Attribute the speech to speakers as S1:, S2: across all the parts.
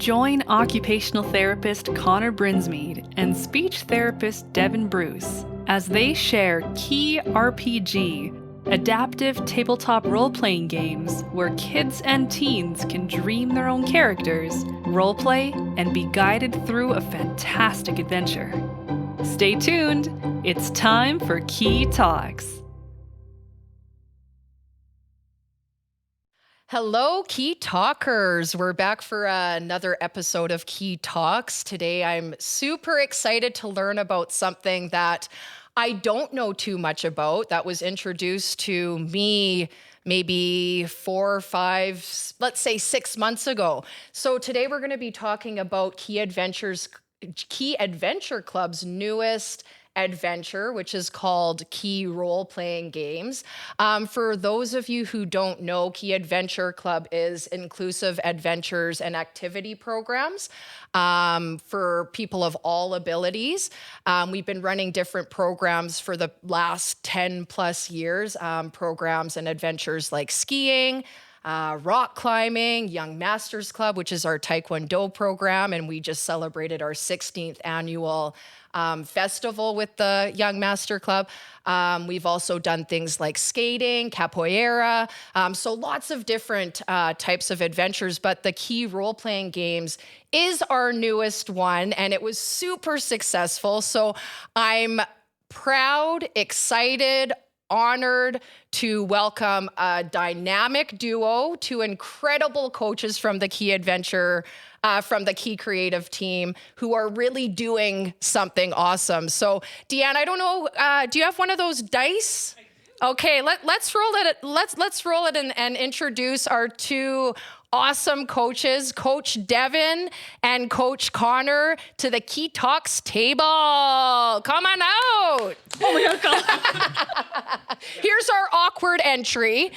S1: Join occupational therapist Connor Brinsmead and speech therapist Devin Bruce as they share key RPG, adaptive tabletop role-playing games where kids and teens can dream their own characters, roleplay, and be guided through a fantastic adventure. Stay tuned, it's time for Key Talks.
S2: Hello, Key Talkers. We're back for another episode of Key Talks. Today, I'm super excited to learn about something that I don't know too much about, that was introduced to me maybe 4 or 5, let's say 6 months ago. So today we're going to be talking about Key Adventure Club's newest adventure, which is called Key Role-Playing Games. For those of you who don't know, Key Adventure Club is inclusive adventures and activity programs for people of all abilities. We've been running different programs for the last 10 plus years, programs and adventures like skiing, rock climbing, Young Masters Club, which is our Taekwondo program, and we just celebrated our 16th annual festival with the Young Master Club. We've also done things like skating, capoeira, so lots of different types of adventures, but the Key Role-Playing Games is our newest one, and it was super successful. So I'm proud, excited, honored to welcome a dynamic duo, two incredible coaches from the Key Adventure, from the Key Creative team, who are really doing something awesome. So, Deanna, I don't know, do you have one of those dice? Okay, let's roll it. Let's roll it and introduce our two awesome coaches, Coach Devin and Coach Connor, to the Key Talks table. Come on out.
S1: Oh my God.
S2: Here's our awkward entry.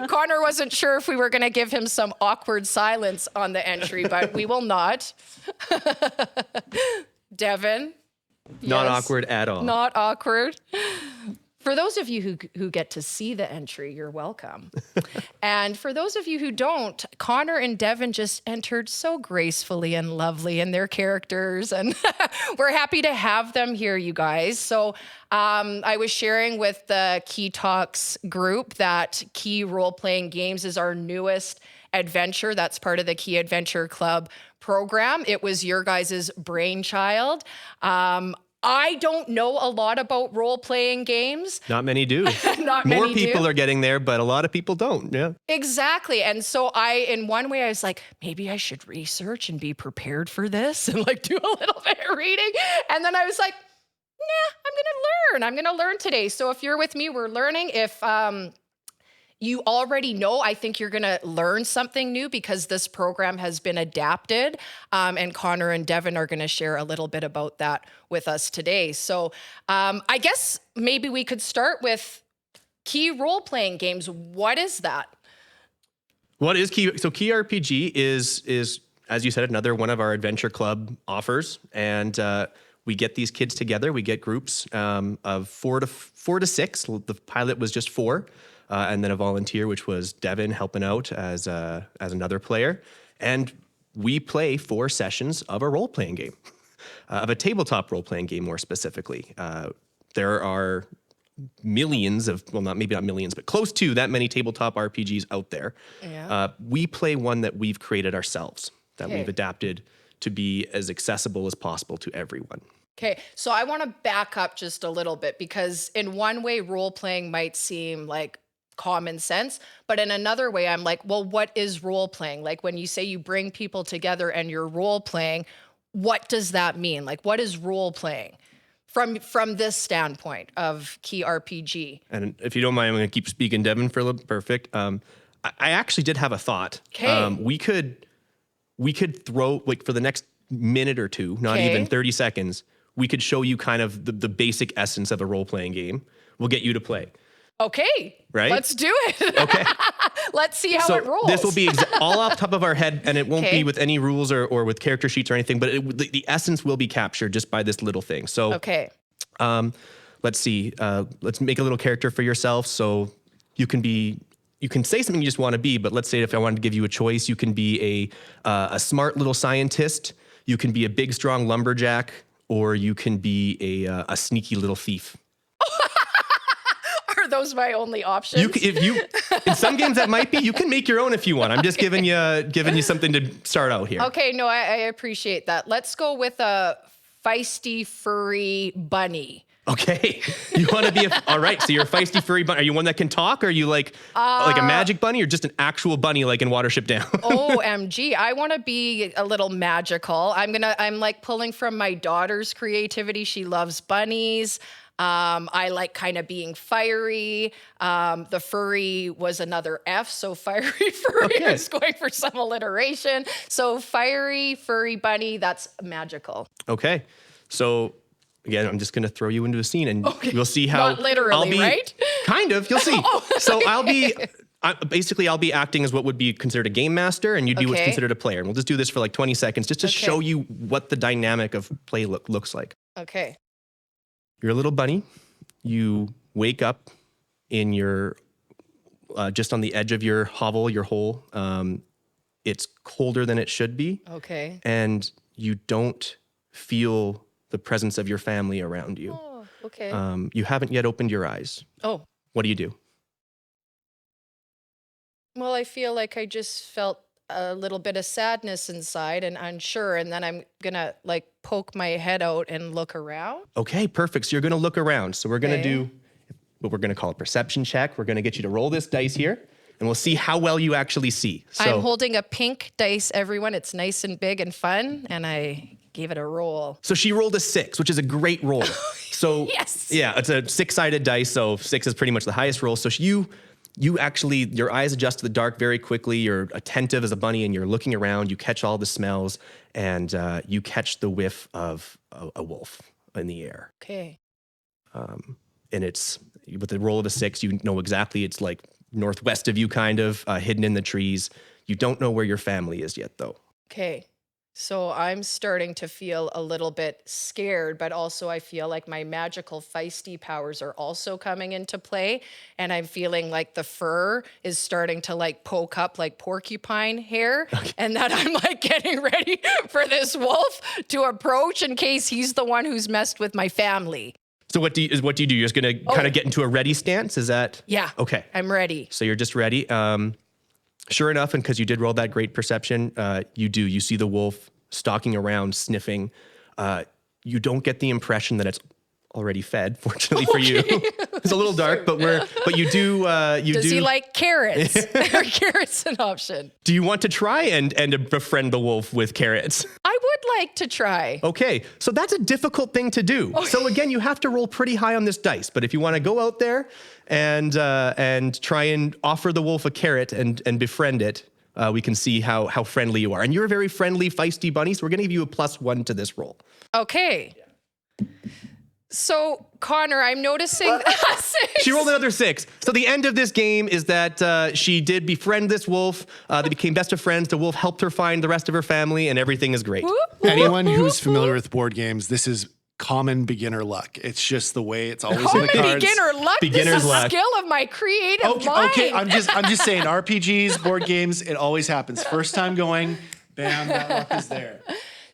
S2: Connor wasn't sure if we were going to give him some awkward silence on the entry, but we will not. Devin?
S3: Not
S2: Yes.
S3: awkward at all.
S2: Not awkward. For those of you who get to see the entry, you're welcome. And for those of you who don't, Connor and Devin just entered so gracefully and lovely in their characters, and we're happy to have them here, you guys. So I was sharing with the Key Talks group that Key Role-Playing Games is our newest adventure. That's part of the Key Adventure Club program. It was your guys' brainchild. I don't know a lot about role-playing games.
S3: Not many do.
S2: Not
S3: More
S2: many
S3: people
S2: do.
S3: are getting there, but a lot of people don't. Yeah.
S2: Exactly. And so in one way, I was like, maybe I should research and be prepared for this and like do a little bit of reading. And then I was like, nah, I'm going to learn today. So if you're with me, we're learning. If you already know, I think you're going to learn something new because this program has been adapted. And Connor and Devin are going to share a little bit about that with us today. So I guess maybe we could start with Key Role-Playing Games. What is that?
S3: What is Key? So Key RPG is, as you said, another one of our adventure club offers. And we get these kids together. We get groups of four to six. The pilot was just 4. And then a volunteer, which was Devin, helping out as another player. And we play 4 sessions of a role-playing game, of a tabletop role-playing game more specifically. There are millions of, well, maybe not millions, but close to that many tabletop RPGs out there. Yeah. We play one that we've created ourselves, that we've adapted to be as accessible as possible to everyone.
S2: Okay, so I want to back up just a little bit because in one way, role-playing might seem like common sense, but in another way, I'm like, well, what is role-playing? Like when you say you bring people together and you're role-playing, what does that mean? Like what is role-playing from this standpoint of Key RPG?
S3: And if you don't mind, I'm going to keep speaking, Devin, for a little. Perfect. I actually did have a thought.
S2: Okay.
S3: We could throw, like for the next minute or two, not even 30 seconds, we could show you kind of the basic essence of a role-playing game. We'll get you to play.
S2: Okay,
S3: right?
S2: Let's do it.
S3: Okay.
S2: Let's see how it rolls.
S3: This will be all off top of our head, and it won't be with any rules or with character sheets or anything, but the essence will be captured just by this little thing. So, let's see. Let's make a little character for yourself. So you can be you can say something you just want to be, but let's say if I wanted to give you a choice, you can be a smart little scientist, you can be a big, strong lumberjack, or you can be a sneaky little thief.
S2: Are those my only options?
S3: In some games that might be, you can make your own if you want. I'm just giving you something to start out here.
S2: Okay, no, I appreciate that. Let's go with a feisty, furry bunny.
S3: Okay, you want to be all right. So you're a feisty, furry bunny. Are you one that can talk? Or are you like a magic bunny, or just an actual bunny like in Watership Down?
S2: OMG, I want to be a little magical. I'm like pulling from my daughter's creativity. She loves bunnies. I like kind of being fiery. The furry was another F, so fiery furry is going for some alliteration. So fiery, furry bunny, that's magical.
S3: Okay, so again, I'm just going to throw you into a scene, and we'll see how.
S2: Not literally, right?
S3: Kind of, you'll see. So I'll be acting as what would be considered a game master, and you'd be what's considered a player. And we'll just do this for like 20 seconds just to show you what the dynamic of play looks like.
S2: Okay.
S3: You're a little bunny. You wake up in your, just on the edge of your hovel, your hole. It's colder than it should be.
S2: Okay.
S3: And you don't feel the presence of your family around you.
S2: Oh, okay.
S3: You haven't yet opened your eyes.
S2: Oh.
S3: What do you do?
S2: Well, I feel like I just felt a little bit of sadness inside and unsure, and then I'm gonna like poke my head out and look around.
S3: Okay, perfect. So you're gonna look around. So we're gonna do what we're gonna call a perception check. We're gonna get you to roll this dice here, and we'll see how well you actually see. So
S2: I'm holding a pink dice, everyone. It's nice and big and fun, and I gave it a roll.
S3: So she rolled a 6, which is a great roll. So
S2: yes.
S3: Yeah, it's a 6-sided dice, so 6 is pretty much the highest roll. So you actually, your eyes adjust to the dark very quickly. You're attentive as a bunny, and you're looking around. You catch all the smells, and you catch the whiff of a wolf in the air.
S2: Okay.
S3: And it's, with the roll of a 6, you know exactly it's like northwest of you, kind of hidden in the trees. You don't know where your family is yet, though.
S2: Okay. So I'm starting to feel a little bit scared, but also I feel like my magical feisty powers are also coming into play. And I'm feeling like the fur is starting to like poke up like porcupine hair. And that I'm like getting ready for this wolf to approach in case he's the one who's messed with my family.
S3: So what do you do? You're just going to kind of get into a ready stance? Is that?
S2: Yeah.
S3: Okay.
S2: I'm ready.
S3: So you're just ready. Sure enough, and because you did roll that great perception, you see the wolf stalking around, sniffing. You don't get the impression that it's already fed, fortunately for you. It's a little dark, but you do.
S2: Does he like carrots? Are carrots an option?
S3: Do you want to try and befriend the wolf with carrots?
S2: I would like to try.
S3: Okay, so that's a difficult thing to do. Okay. So again, you have to roll pretty high on this dice. But if you want to go out there and try and offer the wolf a carrot and befriend it, we can see how friendly you are. And you're a very friendly, feisty bunny, so we're going to give you a +1 to this roll.
S2: Okay. So, Connor, I'm noticing...
S3: She rolled another 6. So the end of this game is that she did befriend this wolf. They became best of friends. The wolf helped her find the rest of her family, and everything is great.
S4: Anyone who's familiar with board games, this is common beginner luck. It's just the way it's always in the cards.
S2: Beginner luck?
S3: Beginner's
S2: this is
S3: luck.
S2: A skill of my creative mind.
S4: Okay, I'm just saying, RPGs, board games, it always happens. First time going, bam, that luck is there.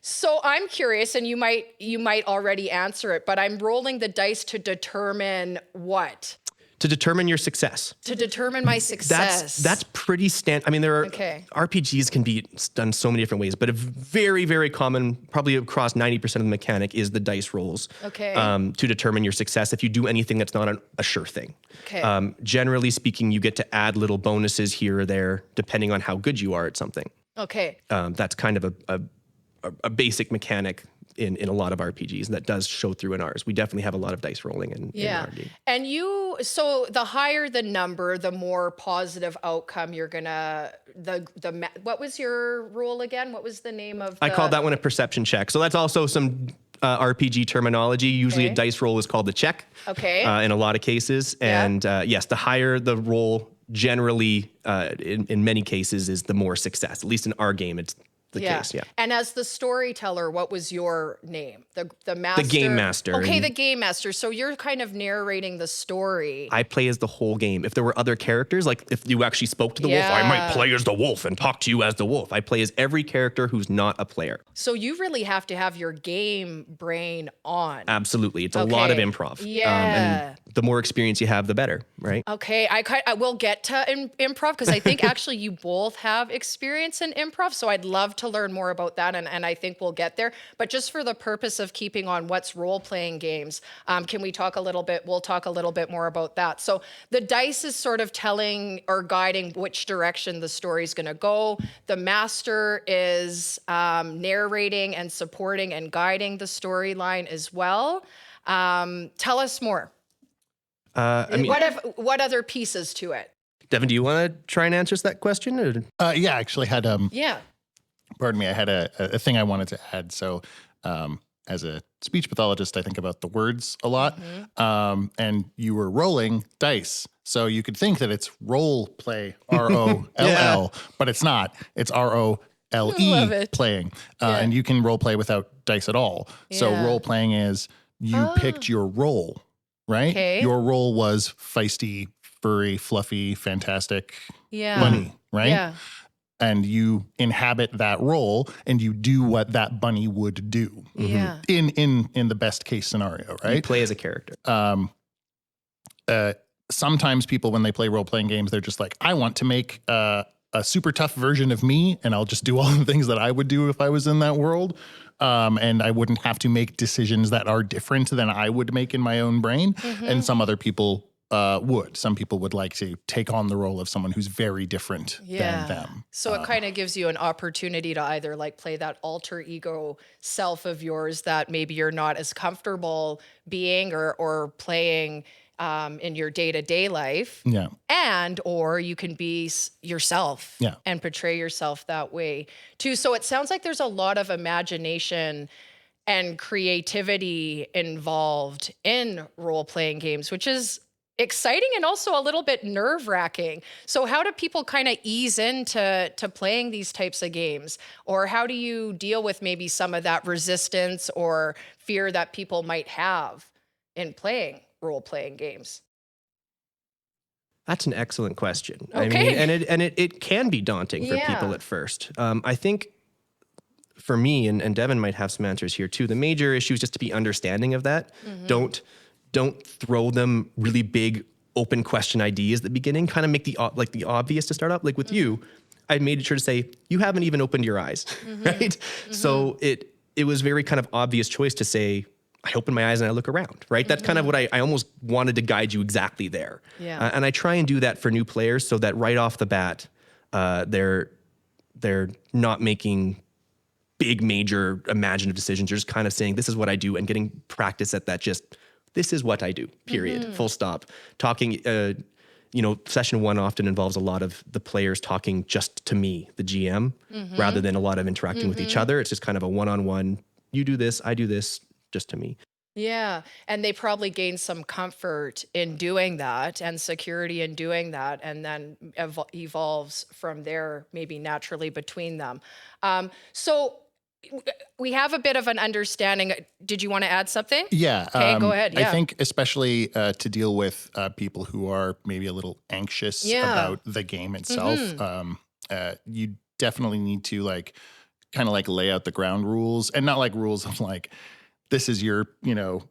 S2: So I'm curious, and you might already answer it, but I'm rolling the dice to determine what?
S3: To determine your success.
S2: To determine my success.
S3: That's pretty standard. I mean, there are RPGs can be done so many different ways, but a very, very common, probably across 90% of the mechanic, is the dice rolls.
S2: Okay.
S3: To determine your success if you do anything that's not a sure thing.
S2: Okay.
S3: Generally speaking, you get to add little bonuses here or there depending on how good you are at something.
S2: Okay.
S3: That's kind of a basic mechanic in a lot of RPGs, and that does show through in ours. We definitely have a lot of dice rolling in our game.
S2: And so the higher the number, the more positive outcome you're gonna, what was your rule again? What was the name of
S3: I called that one a perception check. So that's also some RPG terminology. Usually a dice roll is called a check.
S2: Okay.
S3: In a lot of cases. And yes, the higher the roll, generally, in many cases, is the more success. At least in our game, case. Yeah.
S2: And as the storyteller, what was your name? The master?
S3: The game master.
S2: Okay, the game master. So you're kind of narrating the story.
S3: I play as the whole game. If there were other characters, like if you actually spoke to the wolf, I might play as the wolf and talk to you as the wolf. I play as every character who's not a player.
S2: So you really have to have your game brain on.
S3: Absolutely. It's a lot of improv.
S2: Yeah.
S3: And the more experience you have, the better, right?
S2: Okay, I will get to improv because I think actually you both have experience in improv. So I'd love to learn more about that, and I think we'll get there. But just for the purpose of keeping on what's role-playing games, can we talk a little bit? We'll talk a little bit more about that. So the dice is sort of telling or guiding which direction the story's going to go. The master is narrating and supporting and guiding the storyline as well. Tell us more. What other pieces to it?
S3: Devin, do you want to try and answer that question? Or?
S5: Yeah, I actually had pardon me, I had a thing I wanted to add. So as a speech pathologist, I think about the words a lot. And you were rolling dice. So you could think that it's role play, R-O-L-L, but it's not. It's R-O-L-E playing. And you can role play without dice at all. So role playing is you picked your role, right?
S2: Okay.
S5: Your role was feisty, furry, fluffy, fantastic bunny, right?
S2: Yeah.
S5: And you inhabit that role and you do what that bunny would do in the best case scenario, right?
S3: You play as a character.
S5: Sometimes people, when they play role-playing games, they're just like, I want to make a super tough version of me and I'll just do all the things that I would do if I was in that world. And I wouldn't have to make decisions that are different than I would make in my own brain. And some other people would. Some people would like to take on the role of someone who's very different than them.
S2: So it kind of gives you an opportunity to either like play that alter ego self of yours that maybe you're not as comfortable being or playing in your day-to-day life.
S5: Yeah.
S2: And or you can be yourself and portray yourself that way too. So it sounds like there's a lot of imagination and creativity involved in role-playing games, which is exciting and also a little bit nerve-wracking. So how do people kind of ease into playing these types of games? Or how do you deal with maybe some of that resistance or fear that people might have in playing role-playing games?
S3: That's an excellent question.
S2: Okay.
S3: I mean, and it can be daunting for people at first. I think for me, and Devin might have some answers here too, the major issue is just to be understanding of that. Don't throw them really big open question ideas at the beginning. Kind of make the obvious to start up. Like with you, I made sure to say, you haven't even opened your eyes, right? So it was very kind of obvious choice to say, I open my eyes and I look around, right? That's kind of what I almost wanted to guide you exactly there. And I try and do that for new players so that right off the bat, they're not making big, major imaginative decisions. You're just kind of saying, this is what I do, and getting practice at that this is what I do, period, full stop. Talking, session one often involves a lot of the players talking just to me, the GM, rather than a lot of interacting with each other. It's just kind of a one-on-one, you do this, I do this, just to me.
S2: Yeah. And they probably gain some comfort in doing that and security in doing that, and then evolves from there, maybe naturally between them. So we have a bit of an understanding. Did you want to add something?
S5: Yeah.
S2: Okay, go ahead. Yeah.
S5: I think especially to deal with people who are maybe a little anxious about the game itself, you definitely need to kind of lay out the ground rules, and not like rules of this is your,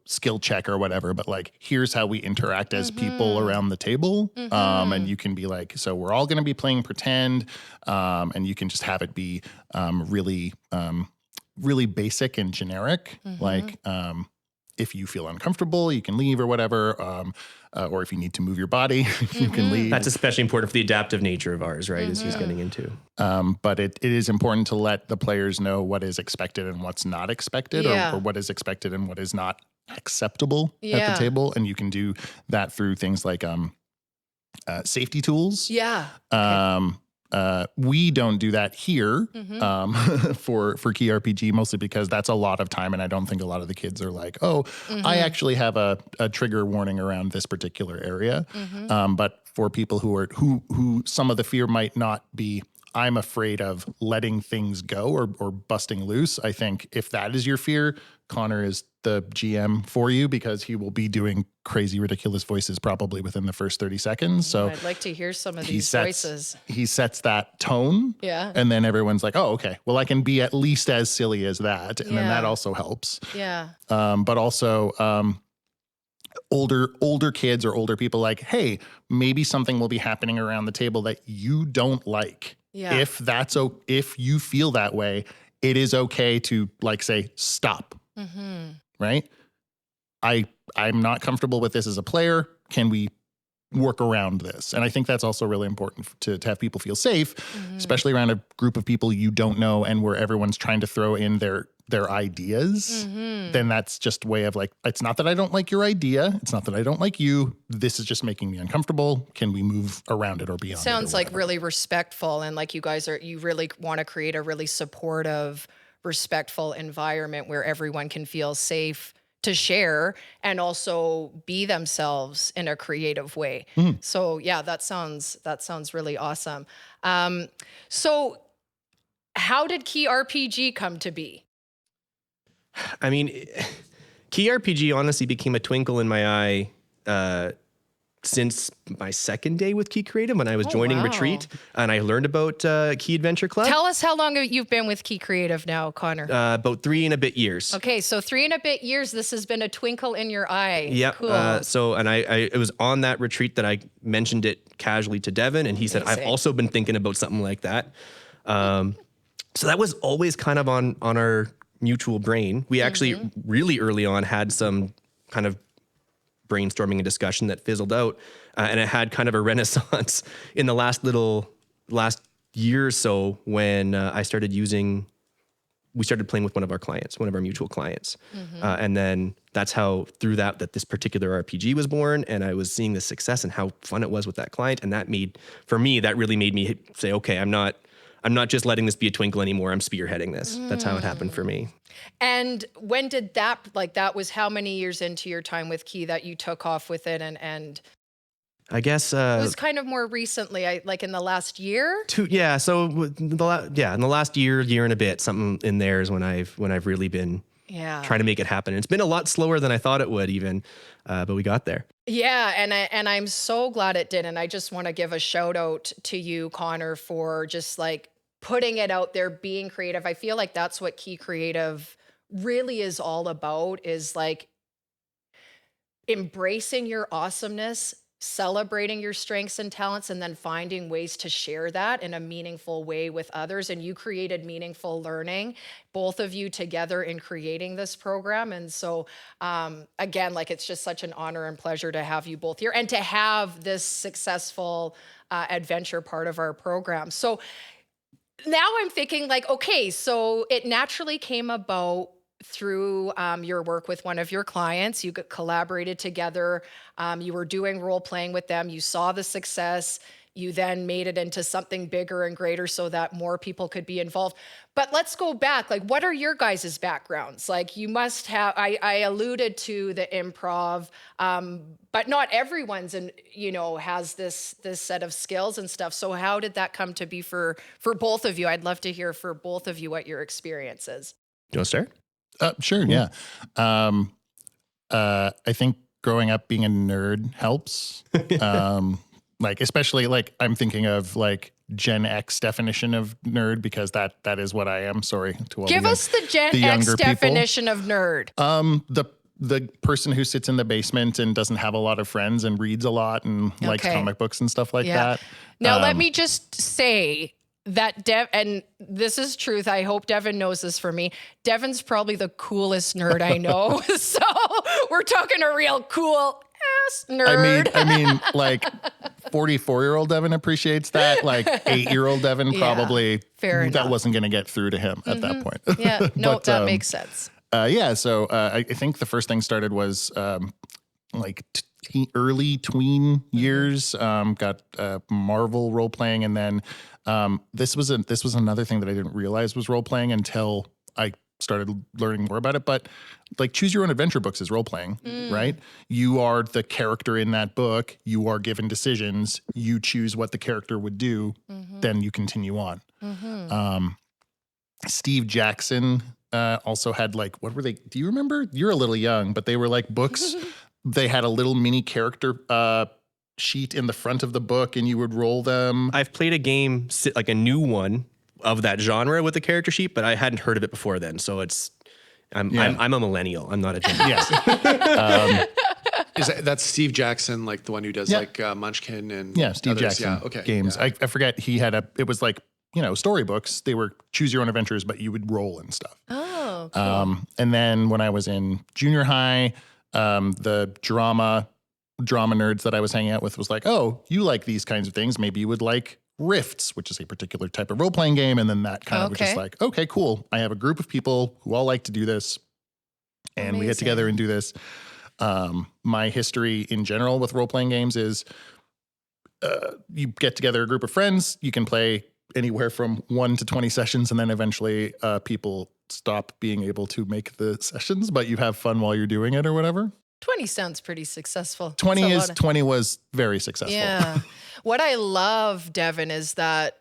S5: skill check or whatever, but here's how we interact as people around the table. And you can be so we're all going to be playing pretend. And you can just have it be really basic and generic. If you feel uncomfortable, you can leave or whatever. Or if you need to move your body, you can leave.
S3: That's especially important for the adaptive nature of ours, right? As he's getting into.
S5: But it is important to let the players know what is expected and what's not expected, or what is expected and what is not acceptable at the table. And you can do that through things like safety tools.
S2: Yeah. Okay.
S5: We don't do that here for Key RPG, mostly because that's a lot of time, and I don't think a lot of the kids are I actually have a trigger warning around this particular area. But for people who some of the fear might not be I'm afraid of letting things go or busting loose. I think if that is your fear, Connor is the GM for you because he will be doing crazy, ridiculous voices probably within the first 30 seconds. So
S2: I'd like to hear some of these voices.
S5: He sets that tone.
S2: Yeah.
S5: And then everyone's like, oh, okay, well, I can be at least as silly as that. And then that also helps.
S2: Yeah.
S5: But also, older kids or older people like, hey, maybe something will be happening around the table that you don't like.
S2: Yeah.
S5: If you feel that way, it is okay to like say, stop.
S2: Mm-hmm.
S5: Right? I'm not comfortable with this as a player. Can we work around this? And I think that's also really important to have people feel safe, especially around a group of people you don't know and where everyone's trying to throw in their ideas. Then that's just a way of like, it's not that I don't like your idea. It's not that I don't like you. This is just making me uncomfortable. Can we move around it or beyond it?
S2: Sounds like really respectful, and like you really want to create a really supportive, respectful environment where everyone can feel safe to share and also be themselves in a creative way. So yeah, that sounds really awesome. So how did Key RPG come to be?
S3: I mean, Key RPG honestly became a twinkle in my eye since my second day with Key Creative when I was joining Retreat and I learned about Key Adventure Club.
S2: Tell us how long you've been with Key Creative now, Connor.
S3: About 3 and a bit years.
S2: Okay, so 3 and a bit years. This has been a twinkle in your eye.
S3: Yep.
S2: Cool.
S3: It was on that retreat that I mentioned it casually to Devin, and he said, I've also been thinking about something like that. So that was always kind of on our mutual brain. We actually really early on had some kind of brainstorming and discussion that fizzled out, and it had kind of a renaissance in the last year or so when we started playing with one of our mutual clients. And then that's how through that this particular RPG was born, and I was seeing the success and how fun it was with that client. And that really made me say, okay, I'm not just letting this be a twinkle anymore. I'm spearheading this. That's how it happened for me.
S2: And when did that was how many years into your time with Key that you took off with it and
S3: I guess
S2: it was kind of more recently, like in the last year?
S3: So in the last year and a bit, something in there is when I've really been trying to make it happen. And it's been a lot slower than I thought it would even, but we got there.
S2: Yeah, and I'm so glad it did. And I just want to give a shout out to you, Connor, for just like putting it out there, being creative. I feel like that's what Key Creative really is all about, is like embracing your awesomeness, celebrating your strengths and talents, and then finding ways to share that in a meaningful way with others. And you created meaningful learning, both of you together in creating this program. And so again, like it's just such an honor and pleasure to have you both here and to have this successful adventure part of our program. So now I'm thinking like, okay, so it naturally came about through your work with one of your clients. You collaborated together. You were doing role playing with them. You saw the success. You then made it into something bigger and greater so that more people could be involved. But let's go back. Like, what are your guys' backgrounds? Like, you must have, I alluded to the improv, but not everyone's, has this set of skills and stuff. So how did that come to be for both of you? I'd love to hear for both of you what your experience is.
S3: You want to start?
S5: Sure. Yeah. I think growing up being a nerd helps. Like, especially like I'm thinking of like Gen X definition of nerd because that is what I am. Sorry to all
S2: Give us the Gen X definition of nerd.
S5: The person who sits in the basement and doesn't have a lot of friends and reads a lot and likes comic books and stuff like that.
S2: Now let me just say that and this is truth. I hope Devin knows this for me. Devin's probably the coolest nerd I know. So we're talking a real cool ass nerd.
S5: I mean, like 44-year-old Devin appreciates that. Like 8-year-old Devin probably that wasn't going to get through to him at that point.
S2: Yeah, no, that makes sense.
S5: So I think the first thing started was like early tween years. Got Marvel role playing, and then this was another thing that I didn't realize was role playing until I started learning more about it. But like choose your own adventure books is role playing, right? You are the character in that book. You are given decisions. You choose what the character would do. Then you continue on. Steve Jackson also had like, what were they? Do you remember? You're a little young, but they were like books. They had a little mini character sheet in the front of the book and you would roll them.
S3: I've played a game, like a new one of that genre with a character sheet, but I hadn't heard of it before then. So I'm a millennial. I'm not a Gen
S5: Yes.
S4: That's Steve Jackson, like the one who does like Munchkin and
S5: Steve
S4: others.
S5: Jackson games. Yeah. I forget it was like, storybooks. They were choose your own adventures, but you would roll and stuff.
S2: Oh, cool.
S5: And then when I was in junior high, the drama nerds that I was hanging out with was like, oh, you like these kinds of things. Maybe you would like Rifts, which is a particular type of role-playing game. And then that kind of was just like, okay, cool. I have a group of people who all like to do this. And we get together and do this. My history in general with role-playing games is you get together a group of friends. You can play anywhere from 1 to 20 sessions. And then eventually people stop being able to make the sessions, but you have fun while you're doing it or whatever.
S2: 20 sounds pretty successful.
S5: 20 was very successful.
S2: Yeah. What I love, Devin, is that,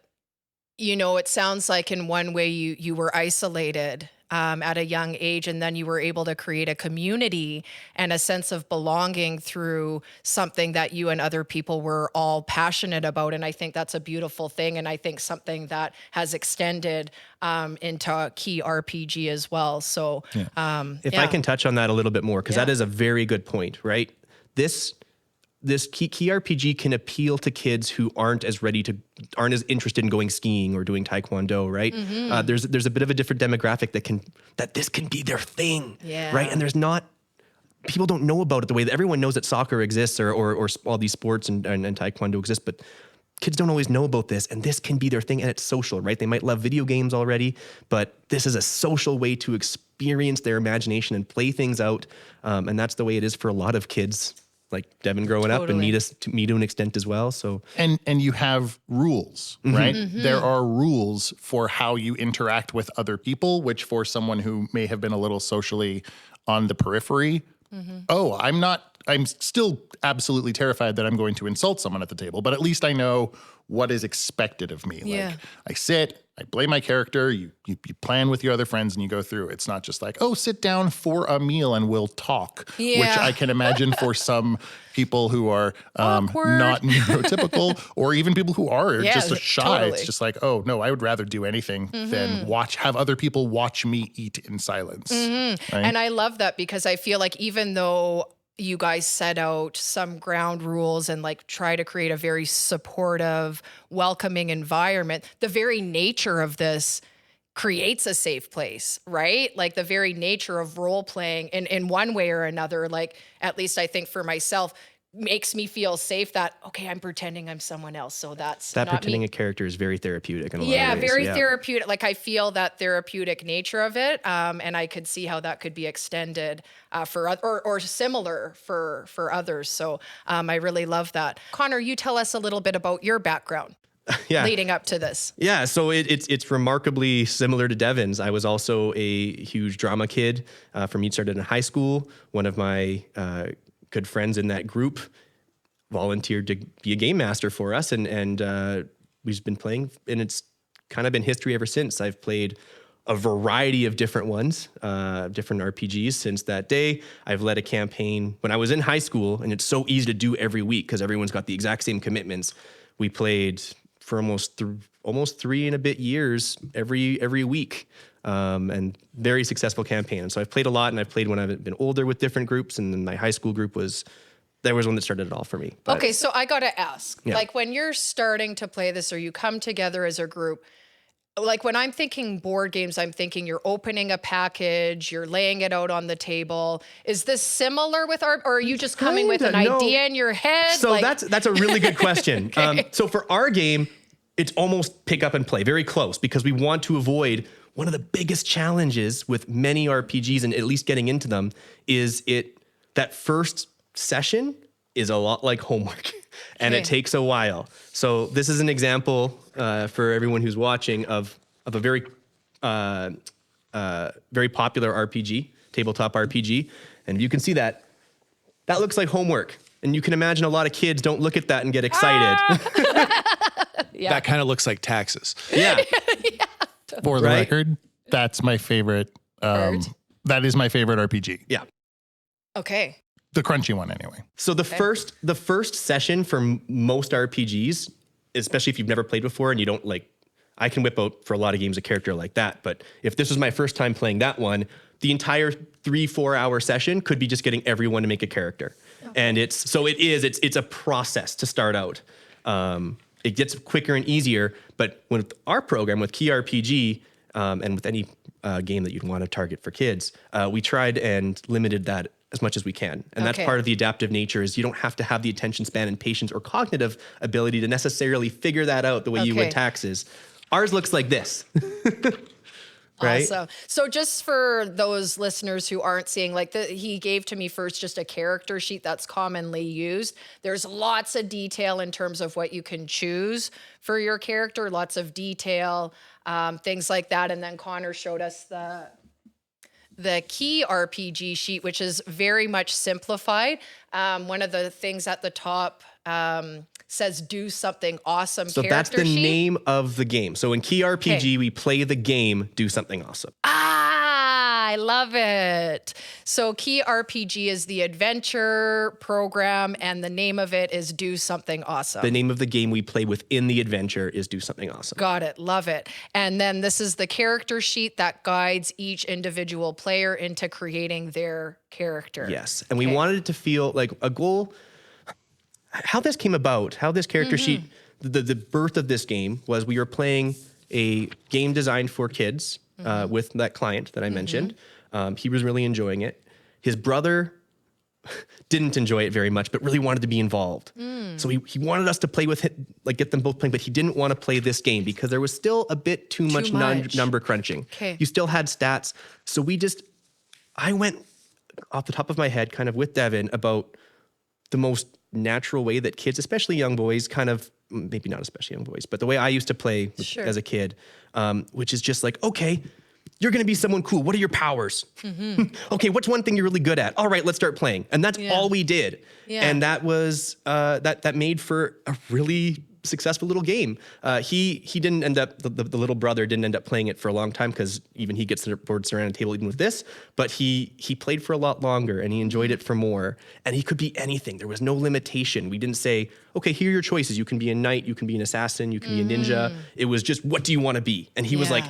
S2: it sounds like in one way you were isolated at a young age, and then you were able to create a community and a sense of belonging through something that you and other people were all passionate about. And I think that's a beautiful thing. And I think something that has extended into Key RPG as well. So
S3: if I can touch on that a little bit more, because that is a very good point, right? This key RPG can appeal to kids who aren't as interested in going skiing or doing taekwondo, right? There's a bit of a different demographic that this can be their thing, right? And people don't know about it the way that everyone knows that soccer exists or all these sports and taekwondo exist, but kids don't always know about this, and this can be their thing, and it's social, right? They might love video games already, but this is a social way to experience their imagination and play things out, and that's the way it is for a lot of kids. Like Devin growing up and me to an extent as well. So
S5: and you have rules, right? There are rules for how you interact with other people, which for someone who may have been a little socially on the periphery, I'm still absolutely terrified that I'm going to insult someone at the table, but at least I know what is expected of me. Like I sit, I play my character, you plan with your other friends and you go through. It's not just like, oh, sit down for a meal and we'll talk, which I can imagine for some people who are not neurotypical or even people who are just shy. Totally. It's just like, oh, no, I would rather do anything than have other people watch me eat in silence. Right?
S2: And I love that because I feel like even though you guys set out some ground rules and like try to create a very supportive, welcoming environment, the very nature of this creates a safe place, right? Like the very nature of role playing in one way or another, like at least I think for myself, makes me feel safe that, okay, I'm pretending I'm someone else. So that's
S3: that
S2: not
S3: pretending
S2: me.
S3: a character is very therapeutic in a lot of ways.
S2: Very therapeutic. Like I feel that therapeutic nature of it. And I could see how that could be extended or similar for others. So I really love that. Connor, you tell us a little bit about your background. Leading up to this.
S3: Yeah, so it's remarkably similar to Devin's. I was also a huge drama kid from me started in high school. One of my good friends in that group volunteered to be a game master for us, and we've been playing, and it's kind of been history ever since. I've played a variety of different ones, different RPGs since that day. I've led a campaign when I was in high school, and it's so easy to do every week because everyone's got the exact same commitments. We played for almost 3 and a bit years every week. And very successful campaign. So I've played a lot, and I've played when I've been older with different groups, and then my high school group was one that started it all for me. But,
S2: okay, so I gotta ask, like when you're starting to play this or you come together as a group, like when I'm thinking board games, I'm thinking you're opening a package, you're laying it out on the table. Is this similar with art, or are you just coming with an idea in your head?
S3: So that's a really good question. So for our game, it's almost pick up and play, very close, because we want to avoid one of the biggest challenges with many RPGs and at least getting into them is that first session is a lot like homework and it takes a while. So this is an example for everyone who's watching of a very very popular RPG, tabletop RPG. And you can see that looks like homework. And you can imagine a lot of kids don't look at that and get excited.
S2: Yeah.
S4: That kind of looks like taxes.
S3: Yeah.
S5: For the
S3: Right?
S5: record, that's my favorite. That is my favorite RPG.
S3: Yeah.
S2: Okay.
S5: The crunchy one, anyway.
S3: So the first session for most RPGs, especially if you've never played before and you don't like, I can whip out for a lot of games a character like that. But if this was my first time playing that one, the entire 3-4 hour session could be just getting everyone to make a character. And it's a process to start out. It gets quicker and easier, but with our program, with Key RPG, and with any game that you'd want to target for kids, we tried and limited that as much as we can. And that's part of the adaptive nature is you don't have to have the attention span and patience or cognitive ability to necessarily figure that out the way you would taxes. Ours looks like this. Right?
S2: Awesome. So just for those listeners who aren't seeing, like he gave to me first just a character sheet that's commonly used. There's lots of detail in terms of what you can choose for your character, lots of detail, things like that. And then Connor showed us the Key RPG sheet, which is very much simplified. One of the things at the top says do something awesome.
S3: So
S2: character
S3: that's the
S2: sheet.
S3: name of the game. So in Key RPG, we play the game, do something awesome.
S2: I love it. So Key RPG is the adventure program, and the name of it is Do Something Awesome.
S3: The name of the game we play within the adventure is Do Something Awesome.
S2: Got it. Love it. And then this is the character sheet that guides each individual player into creating their character.
S3: Yes. And we wanted it to feel like a goal. How this came about, how this character sheet, the birth of this game was we were playing a game designed for kids with that client that I mentioned. He was really enjoying it. His brother didn't enjoy it very much, but really wanted to be involved. So he wanted us to play with it, like get them both playing, but he didn't want to play this game because there was still a bit too much number crunching.
S2: Okay.
S3: You still had stats. So I went off the top of my head kind of with Devin about the most natural way that kids, especially young boys, kind of, maybe not especially young boys, but the way I used to play as a kid, which is just like, okay, you're going to be someone cool. What are your powers? Okay, what's one thing you're really good at? All right, let's start playing. And that's all we did.
S2: Yeah.
S3: And that was, that made for a really successful little game. He didn't end up, the little brother didn't end up playing it for a long time because even he gets bored around a table even with this, but he played for a lot longer and he enjoyed it for more. And he could be anything. There was no limitation. We didn't say, okay, here are your choices. You can be a knight, you can be an assassin, you can be a ninja. It was just, what do you want to be? And he was like,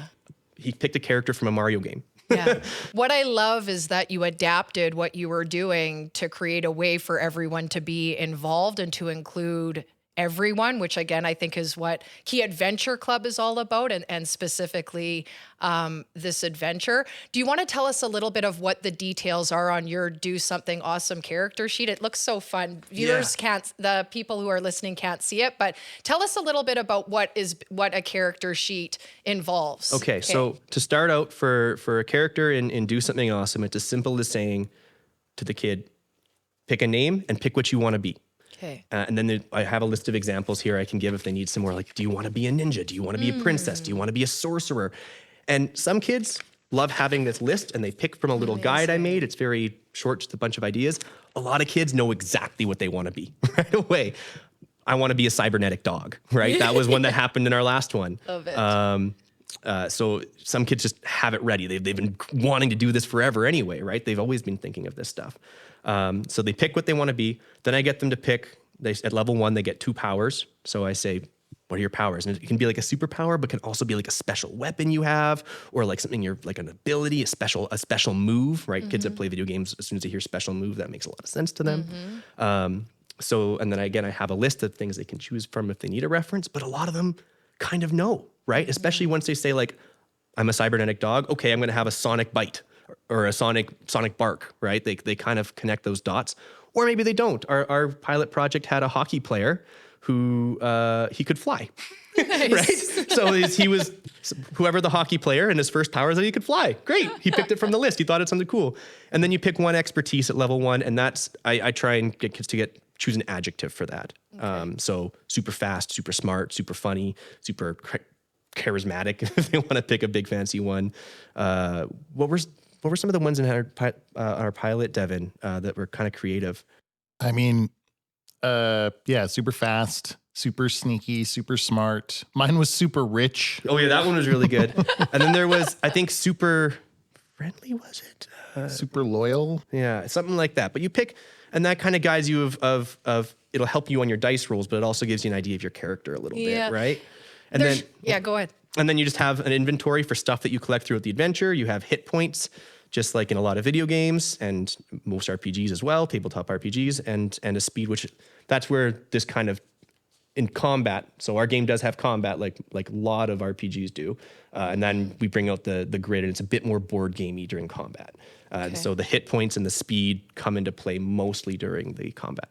S3: he picked a character from a Mario game.
S2: Yeah. What I love is that you adapted what you were doing to create a way for everyone to be involved and to include everyone, which again, I think is what Key Adventure Club is all about, and specifically this adventure. Do you want to tell us a little bit of what the details are on your Do Something Awesome character sheet? It looks so fun. Viewers can't, the people who are listening can't see it, but tell us a little bit about what a character sheet involves.
S3: Okay. So to start out for a character in Do Something Awesome, it's as simple as saying to the kid, pick a name and pick what you want to be.
S2: Okay.
S3: And then I have a list of examples here I can give if they need some more. Like, do you want to be a ninja? Do you want to be a princess? Do you want to be a sorcerer? And some kids love having this list and they pick from a little guide I made. It's very short, just a bunch of ideas. A lot of kids know exactly what they want to be right away. I want to be a cybernetic dog, right? That was one that happened in our last one.
S2: Love it.
S3: So some kids just have it ready. They've been wanting to do this forever anyway, right? They've always been thinking of this stuff. So they pick what they want to be. Then I get them to pick, at level 1, they get 2 powers. So I say, what are your powers? And it can be like a superpower, but can also be like a special weapon you have, or like something you're like an ability, a special move, right? Kids that play video games, as soon as they hear special move, that makes a lot of sense to them. So, and then again, I have a list of things they can choose from if they need a reference, but a lot of them kind of know, right? Especially once they say like, I'm a cybernetic dog. Okay, I'm going to have a sonic bite or a sonic bark, right? They kind of connect those dots, or maybe they don't. Our pilot project had a hockey player who he could fly, right? So he was whoever the hockey player, and his first power is that he could fly. Great, he picked it from the list. He thought it sounded cool, and then you pick one expertise at level 1, and that's I try and get kids to choose an adjective for that. So super fast, super smart, super funny, super charismatic if they want to pick a big fancy one. What were some of the ones in our pilot, Devin, that were kind of creative?
S5: I mean, super fast, super sneaky, super smart. Mine was super rich.
S3: Oh yeah, that one was really good. And then there was, I think, super friendly, was it?
S5: Super loyal.
S3: Yeah, something like that. But you pick, and that kind of guides you of it'll help you on your dice rolls, but it also gives you an idea of your character a little bit, right? And then
S2: go ahead.
S3: And then you just have an inventory for stuff that you collect throughout the adventure. You have hit points, just like in a lot of video games and most RPGs as well, tabletop RPGs, and a speed, which that's where this kind of in combat. So our game does have combat, like a lot of RPGs do, and then we bring out the grid, and it's a bit more board gamey during combat. And so the hit points and the speed come into play mostly during the combat.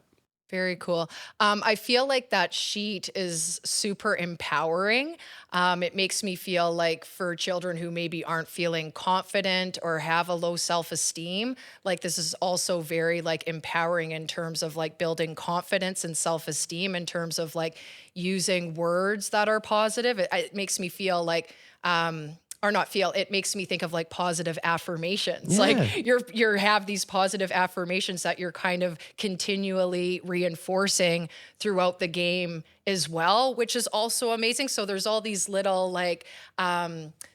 S2: Very cool. I feel like that sheet is super empowering. It makes me feel like for children who maybe aren't feeling confident or have a low self-esteem, like this is also very like empowering in terms of like building confidence and self-esteem in terms of like using words that are positive. It makes me feel like, it makes me think of like positive affirmations.
S3: Yeah.
S2: Like you're have these positive affirmations that you're kind of continually reinforcing throughout the game as well, which is also amazing. So there's all these little like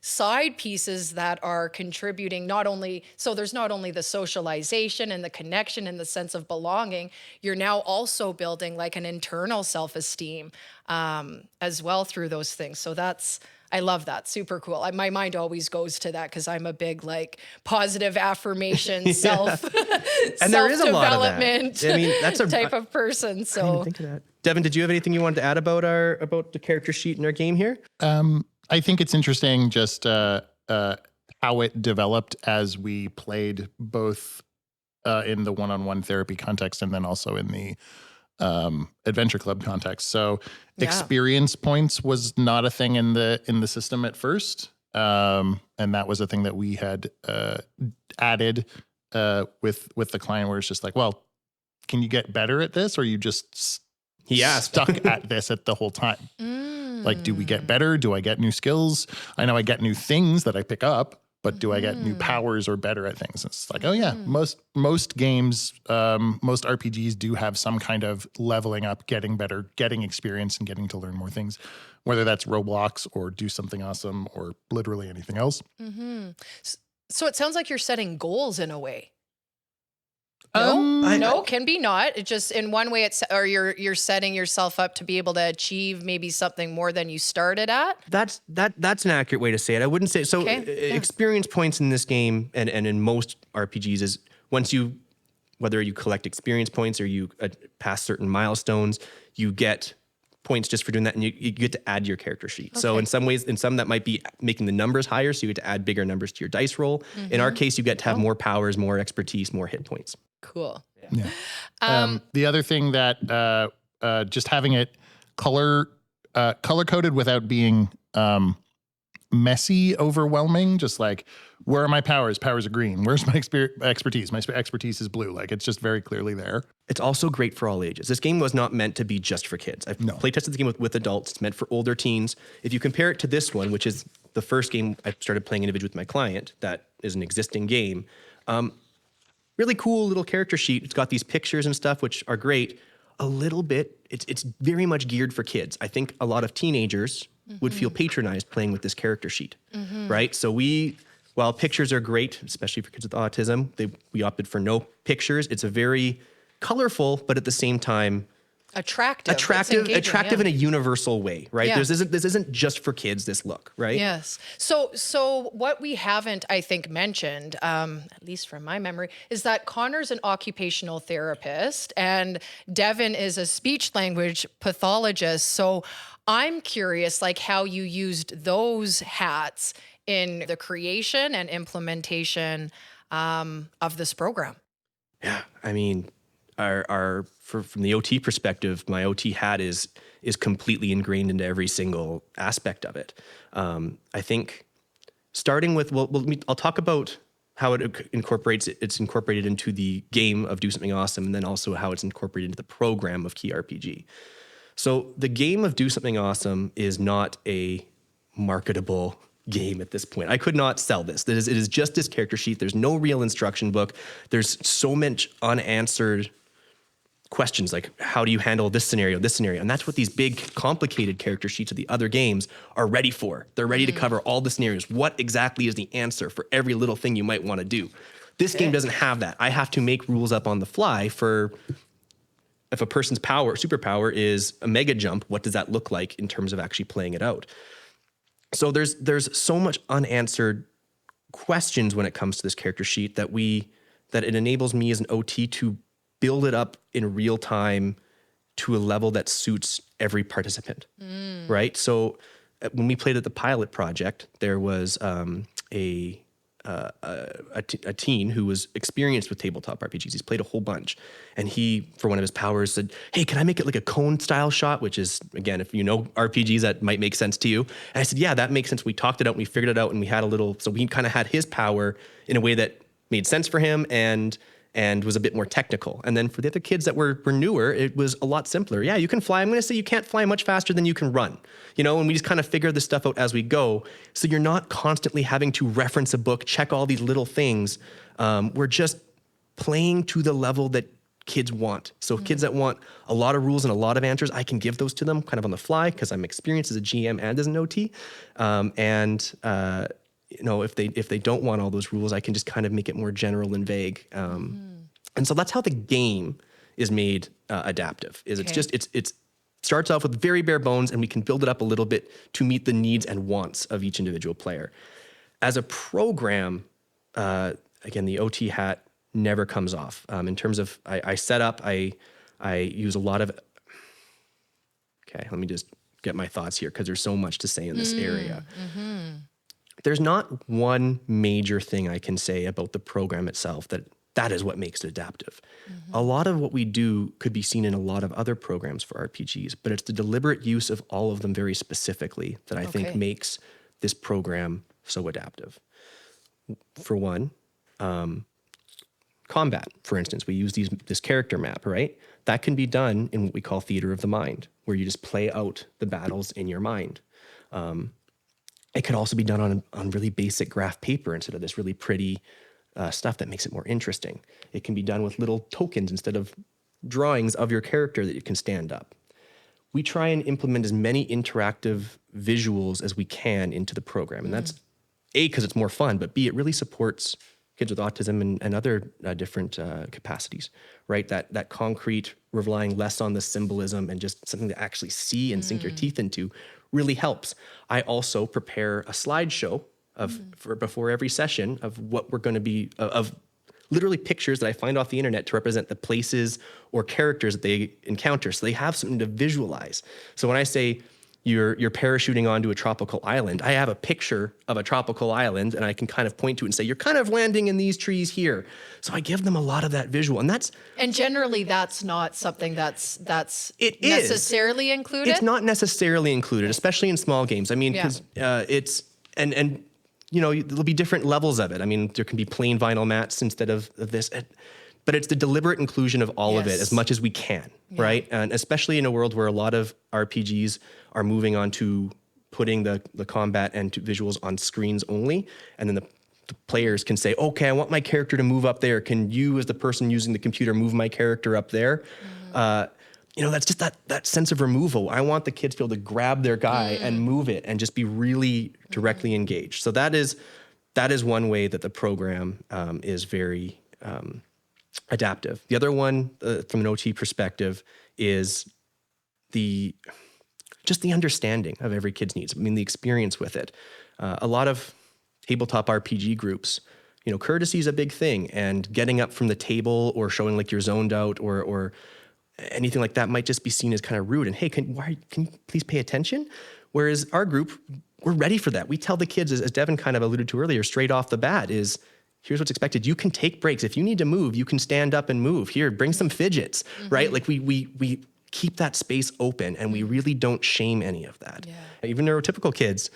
S2: side pieces that are contributing there's not only the socialization and the connection and the sense of belonging, you're now also building like an internal self-esteem as well through those things. So I love that. Super cool. My mind always goes to that because I'm a big like positive affirmation,
S3: and there is a lot of that.
S2: Self-development
S3: I mean, that's a
S2: type of person. So
S3: I didn't even think of that. Devin, did you have anything you wanted to add about the character sheet in our game here?
S5: I think it's interesting just how it developed as we played both in the one-on-one therapy context and then also in the adventure club context. So experience points was not a thing in the system at first. And that was a thing that we had added with the client where it's just like, well, can you get better at this? Or are you just stuck at this at the whole time? Like, do we get better? Do I get new skills? I know I get new things that I pick up, but do I get new powers or better at things? It's like, oh yeah, most games, most RPGs do have some kind of leveling up, getting better, getting experience and getting to learn more things, whether that's Roblox or do something awesome or literally anything else.
S2: So it sounds like you're setting goals in a way. No, can be not. It just in one way you're setting yourself up to be able to achieve maybe something more than you started at.
S3: That's an accurate way to say it. I wouldn't say so. Experience points in this game and in most RPGs is whether you collect experience points or you pass certain milestones, you get points just for doing that, and you get to add your character sheet. Okay. So in some that might be making the numbers higher, so you get to add bigger numbers to your dice roll. In our case, you get to have more powers, more expertise, more hit points.
S2: Cool.
S5: Yeah. The other thing that just having it color coded without being messy, overwhelming, just like, where are my powers? Powers are green. Where's my expertise? My expertise is blue. Like, it's just very clearly there.
S3: It's also great for all ages. This game was not meant to be just for kids. I've play tested the game with adults. It's meant for older teens. If you compare it to this one, which is the first game I started playing individually with my client, that is an existing game. Really cool little character sheet. It's got these pictures and stuff, which are great. A little bit, it's very much geared for kids. I think a lot of teenagers would feel patronized playing with this character sheet, right? So while pictures are great, especially for kids with autism, we opted for no pictures. It's a very colorful, but at the same time, attractive in a universal way, right?
S2: Yeah.
S3: This isn't just for kids, this look, right?
S2: Yes. So what we haven't, I think, mentioned, at least from my memory, is that Connor's an occupational therapist and Devin is a speech language pathologist. So I'm curious, like, how you used those hats in the creation and implementation of this program.
S3: Yeah, I mean, from the OT perspective, my OT hat is completely ingrained into every single aspect of it. I think starting with, I'll talk about how it's incorporated into the game of Do Something Awesome, and then also how it's incorporated into the program of Key RPG. So the game of Do Something Awesome is not a marketable game at this point. I could not sell this. It is just this character sheet. There's no real instruction book. There's so much unanswered questions like, how do you handle this scenario? And that's what these big, complicated character sheets of the other games are ready for. They're ready to cover all the scenarios. What exactly is the answer for every little thing you might want to do? This game doesn't have that. I have to make rules up on the fly for if a person's superpower is a mega jump, what does that look like in terms of actually playing it out? So there's so much unanswered questions when it comes to this character sheet that it enables me as an OT to build it up in real time to a level that suits every participant, right? So when we played at the pilot project, there was a teen who was experienced with tabletop RPGs. He's played a whole bunch. And he, for one of his powers, said, hey, can I make it like a cone style shot? Which is, again, if you know RPGs, that might make sense to you. And I said, yeah, that makes sense. We talked it out and we figured it out and we had so we kind of had his power in a way that made sense for him and was a bit more technical. And then for the other kids that were newer, it was a lot simpler. Yeah, you can fly. I'm going to say you can't fly much faster than you can run, and we just kind of figure this stuff out as we go. So you're not constantly having to reference a book, check all these little things. We're just playing to the level that kids want. So kids that want a lot of rules and a lot of answers, I can give those to them kind of on the fly because I'm experienced as a GM and as an OT. If they don't want all those rules, I can just kind of make it more general and vague. And so that's how the game is made adaptive. It starts off with very bare bones, and we can build it up a little bit to meet the needs and wants of each individual player. As a program, again, the OT hat never comes off. In terms of I set up, I use a lot of. Okay, let me just get my thoughts here because there's so much to say in this area. There's not one major thing I can say about the program itself that is what makes it adaptive. A lot of what we do could be seen in a lot of other programs for RPGs, but it's the deliberate use of all of them very specifically that I think makes this program so adaptive. For one, combat, for instance, we use this character map, right? That can be done in what we call theater of the mind, where you just play out the battles in your mind. It could also be done on really basic graph paper instead of this really pretty stuff that makes it more interesting. It can be done with little tokens instead of drawings of your character that you can stand up. We try and implement as many interactive visuals as we can into the program. And that's A, because it's more fun, but B, it really supports kids with autism and other different capacities, right? That concrete, relying less on the symbolism and just something to actually see and sink your teeth into really helps. I also prepare a slideshow for before every session of what we're going to be, of literally pictures that I find off the internet to represent the places or characters that they encounter. So they have something to visualize. So when I say you're parachuting onto a tropical island, I have a picture of a tropical island and I can kind of point to it and say, you're kind of landing in these trees here. So I give them a lot of that visual. And
S2: generally that's not something that's
S3: it
S2: necessarily included.
S3: It's not necessarily included, especially in small games. I mean, because there'll be different levels of it. I mean, there can be plain vinyl mats instead of this, but it's the deliberate inclusion of all of it as much as we can, right? And especially in a world where a lot of RPGs are moving on to putting the combat and visuals on screens only, and then the players can say, okay, I want my character to move up there. Can you, as the person using the computer, move my character up there? That's just that sense of removal. I want the kids to be able to grab their guy and move it and just be really directly engaged. So that is one way that the program is very adaptive. The other one, from an OT perspective, is just the understanding of every kid's needs. I mean, the experience with it. A lot of tabletop RPG groups, courtesy is a big thing, and getting up from the table or showing like you're zoned out or anything like that might just be seen as kind of rude. And hey, can you please pay attention? Whereas our group, we're ready for that. We tell the kids, as Devin kind of alluded to earlier, straight off the bat is, here's what's expected. You can take breaks. If you need to move, you can stand up and move. Here, bring some fidgets, right? Like we keep that space open, and we really don't shame any of that. Yeah. Even neurotypical kids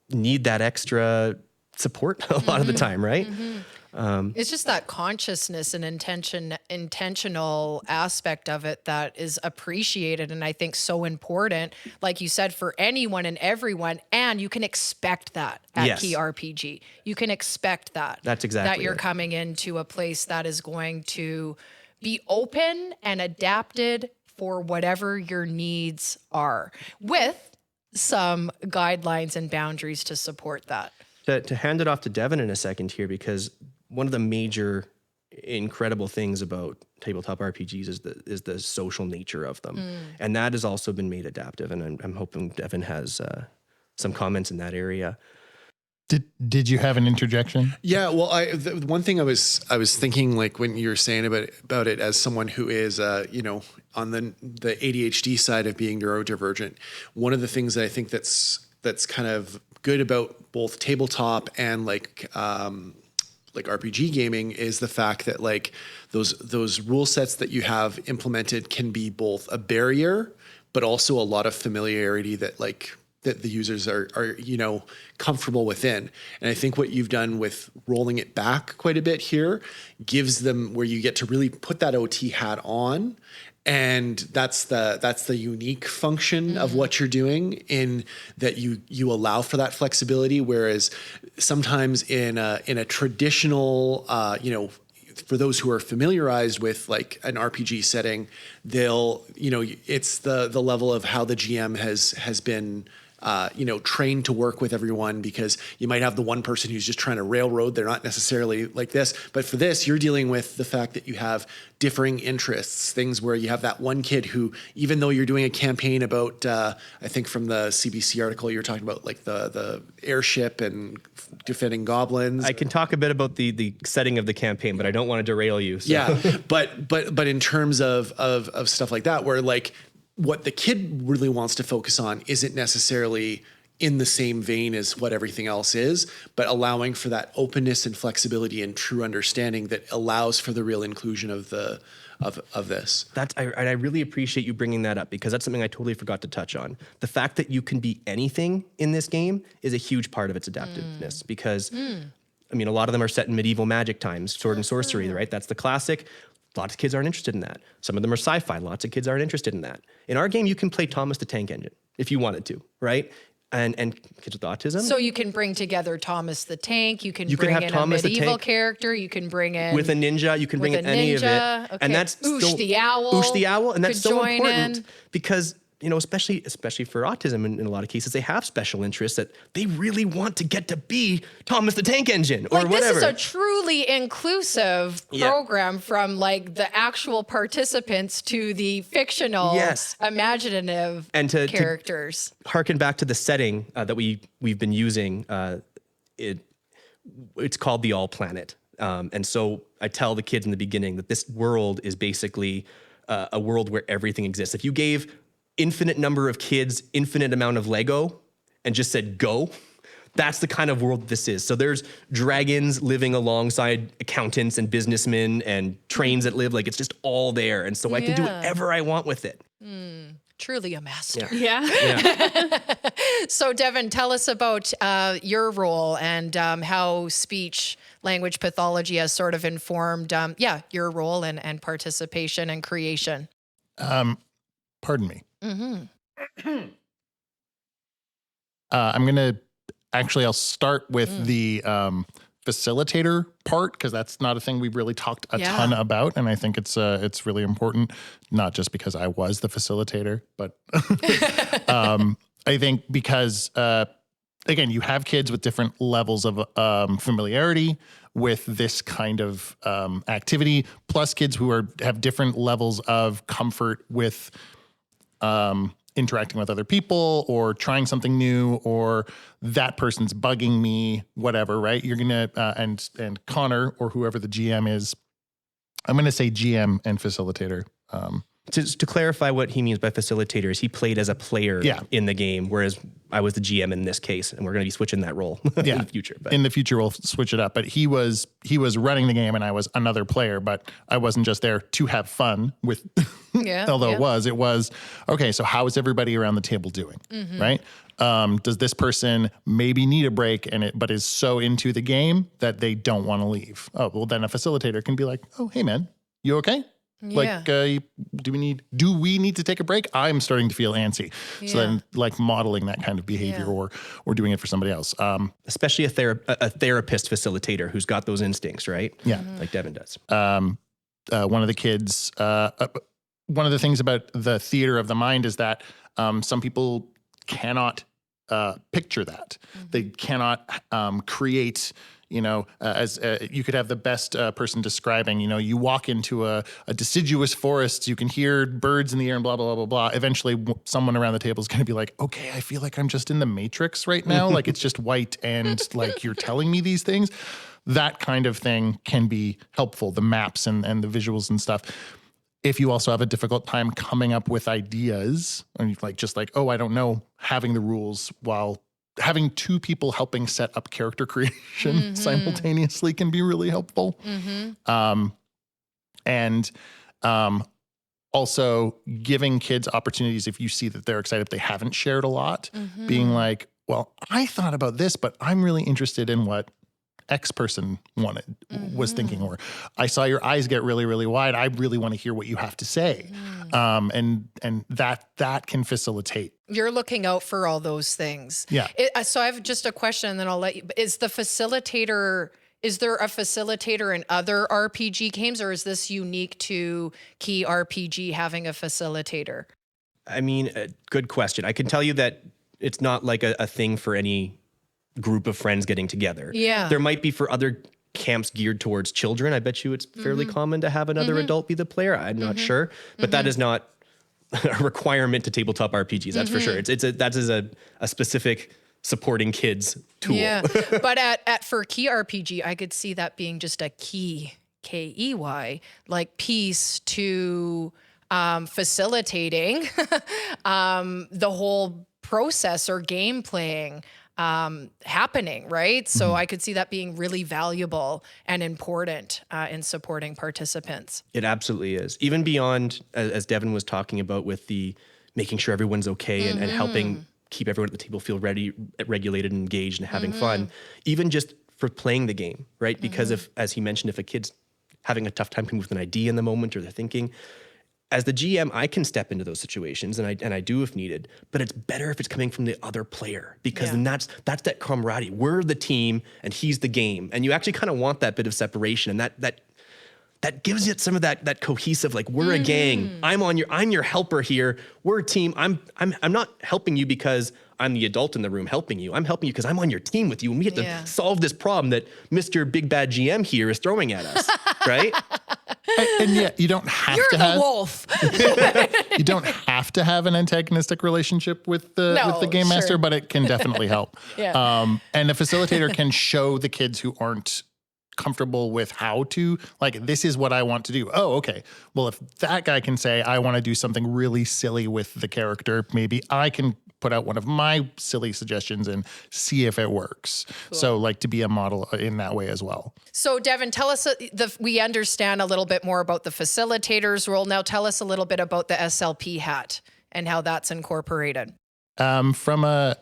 S3: need that extra support a lot of the time, right?
S2: It's just that consciousness and intentional aspect of it that is appreciated, and I think so important, like you said, for anyone and everyone. And you can expect that at
S3: Yes.
S2: Key RPG. You can expect that.
S3: That's exactly
S2: that you're
S3: it.
S2: coming into a place that is going to be open and adapted for whatever your needs are, with some guidelines and boundaries to support that.
S3: To hand it off to Devin in a second here, because one of the major incredible things about tabletop RPGs is the social nature of them. And that has also been made adaptive. And I'm hoping Devin has some comments in that area.
S5: Did you have an interjection?
S4: Yeah, well, the one thing I was thinking, like when you were saying about it, as someone who is, on the ADHD side of being neurodivergent, one of the things that I think that's kind of good about both tabletop and like RPG gaming is the fact that like those rule sets that you have implemented can be both a barrier, but also a lot of familiarity that the users are comfortable within. And I think what you've done with rolling it back quite a bit here gives them where you get to really put that OT hat on. And that's the unique function of what you're doing, in that you allow for that flexibility. Whereas sometimes in a traditional, for those who are familiarized with like an RPG setting, it's the level of how the GM has been trained to work with everyone, because you might have the one person who's just trying to railroad. They're not necessarily like this, but for this, you're dealing with the fact that you have differing interests, things where you have that one kid who, even though you're doing a campaign about, I think from the CBC article, you're talking about like the airship and defending goblins.
S3: I can talk a bit about the setting of the campaign, but I don't want to derail you. So.
S4: Yeah, but in terms of stuff like that, where like, what the kid really wants to focus on isn't necessarily in the same vein as what everything else is, but allowing for that openness and flexibility and true understanding that allows for the real inclusion of this.
S3: I really appreciate you bringing that up, because that's something I totally forgot to touch on. The fact that you can be anything in this game is a huge part of its adaptiveness, because I mean, a lot of them are set in medieval magic times, sword and sorcery, right? That's the classic. Lots of kids aren't interested in that. Some of them are sci-fi. Lots of kids aren't interested in that. In our game, you can play Thomas the Tank Engine if you wanted to, right? And kids with autism.
S2: So you can bring together Thomas the Tank. You can bring
S3: have
S2: in
S3: Thomas
S2: a
S3: the
S2: medieval
S3: Tank
S2: character. You can bring in
S3: with a ninja. You can bring in any of it,
S2: okay.
S3: and that's
S2: Oosh the Owl.
S3: Oosh the Owl, and that's
S2: could
S3: so
S2: join
S3: important
S2: in.
S3: because especially for autism, in a lot of cases, they have special interests that they really want to get to be Thomas the Tank Engine or whatever.
S2: This is a truly inclusive program, from like the actual participants to the fictional, imaginative characters.
S3: To harken back to the setting that we've been using, it's called the All Planet. And so I tell the kids in the beginning that this world is basically a world where everything exists. If you gave infinite number of kids infinite amount of Lego and just said go, that's the kind of world this is. So there's dragons living alongside accountants and businessmen and trains that live, like it's just all there. And so I can do whatever I want with it.
S2: Truly a master.
S1: Yeah.
S2: So Devin, tell us about your role and how speech language pathology has sort of informed your role and participation and creation.
S5: Pardon me.
S2: Mm-hmm.
S5: I'll start with the facilitator part, because that's not a thing we've really talked a ton about, and I think it's really important, not just because I was the facilitator, but I think because again, you have kids with different levels of familiarity with this kind of activity, plus kids who have different levels of comfort with interacting with other people or trying something new, or that person's bugging me, whatever, right? You're gonna and Connor, or whoever the GM is, I'm gonna say GM and facilitator.
S3: To clarify what he means by facilitator is he played as a player in the game, whereas I was the GM in this case, and we're going to be switching that role in the future. But.
S5: In the future, we'll switch it up. But he was running the game, and I was another player. But I wasn't just there to have fun with. Although it was okay. So how is everybody around the table doing? Mm-hmm. Right. Does this person maybe need a break but is so into the game that they don't want to leave? Oh, well, then a facilitator can be like, oh, hey man, you okay?
S2: Yeah.
S5: Like, do we need to take a break? I'm starting to feel antsy. So then like modeling that kind of behavior or doing it for somebody else.
S3: Especially a therapist facilitator who's got those instincts, right?
S5: Yeah.
S3: Like Devin does.
S5: One of the kids, one of the ththings about the theater of the mind is that some people cannot picture that. They cannot create, as you could have the best person describing, you walk into a deciduous forest, you can hear birds in the air and blah, blah, blah, blah, blah. Eventually someone around the table is going to be like, okay, I feel like I'm just in the Matrix right now. Like it's just white and like you're telling me these things. That kind of thing can be helpful, the maps and the visuals and stuff. If you also have a difficult time coming up with ideas, and oh, I don't know, having the rules while having two people helping set up character creation simultaneously can be really helpful. Also giving kids opportunities if you see that they're excited, if they haven't shared a lot, being like, well, I thought about this, but I'm really interested in what X person was thinking, or I saw your eyes get really, really wide. I really want to hear what you have to say. And that can facilitate.
S2: You're looking out for all those things.
S5: Yeah.
S2: So I have just a question and then I'll let you, is there a facilitator in other RPG games, or is this unique to Key RPG having a facilitator?
S3: I mean, good question. I can tell you that it's not like a thing for any group of friends getting together.
S2: Yeah.
S3: There might be for other camps geared towards children. I bet you it's fairly common to have another adult be the player. I'm not sure, but that is not a requirement to tabletop RPGs. That's for sure. That is a specific supporting kids tool.
S2: Yeah. But for Key RPG, I could see that being just a key, Key, like piece to facilitating the whole process or game playing happening, right? So I could see that being really valuable and important in supporting participants.
S3: It absolutely is. Even beyond, as Devin was talking about, with the making sure everyone's okay and helping keep everyone at the table feel regulated and engaged and having fun, even just for playing the game, right? Because if, as he mentioned, if a kid's having a tough time coming with an idea in the moment or they're thinking, as the GM, I can step into those situations and I do if needed, but it's better if it's coming from the other player, because then that's that camaraderie. We're the team and he's the game. And you actually kind of want that bit of separation, and that gives it some of that cohesive, like, we're a gang. I'm your helper here. We're a team. I'm not helping you because I'm the adult in the room helping you. I'm helping you because I'm on your team with you, and we have to solve this problem that Mr. Big Bad GM here is throwing at us, right?
S5: And yeah, you don't have
S2: You're
S5: to
S2: the
S5: have
S2: wolf.
S5: you don't have to have an antagonistic relationship with the game master, but it can definitely help. And a facilitator can show the kids who aren't comfortable with how to, like, this is what I want to do. Oh, okay. Well, if that guy can say, I want to do something really silly with the character, maybe I can put out one of my silly suggestions and see if it works. Cool. So, like, to be a model in that way as well. So,
S2: Devin, tell us, we understand a little bit more about the facilitator's role. Now tell us a little bit about the SLP hat and how that's incorporated.
S5: From a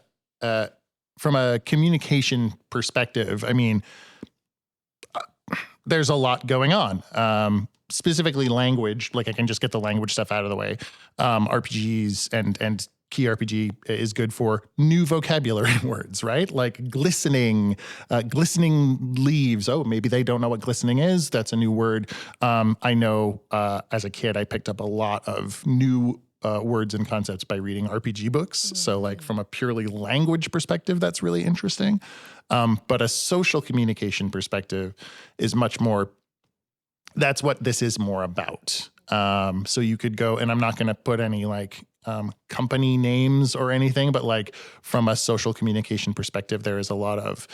S5: communication perspective, I mean, there's a lot going on. Specifically language, like, I can just get the language stuff out of the way. RPGs and Key RPG is good for new vocabulary words, right? Like glistening leaves. Oh, maybe they don't know what glistening is. That's a new word. I know as a kid, I picked up a lot of new words and concepts by reading RPG books. So, like, from a purely language perspective, that's really interesting. But a social communication perspective is much more, that's what this is more about. So you could go, and I'm not going to put any company names or anything, but like from a social communication perspective, there is a lot of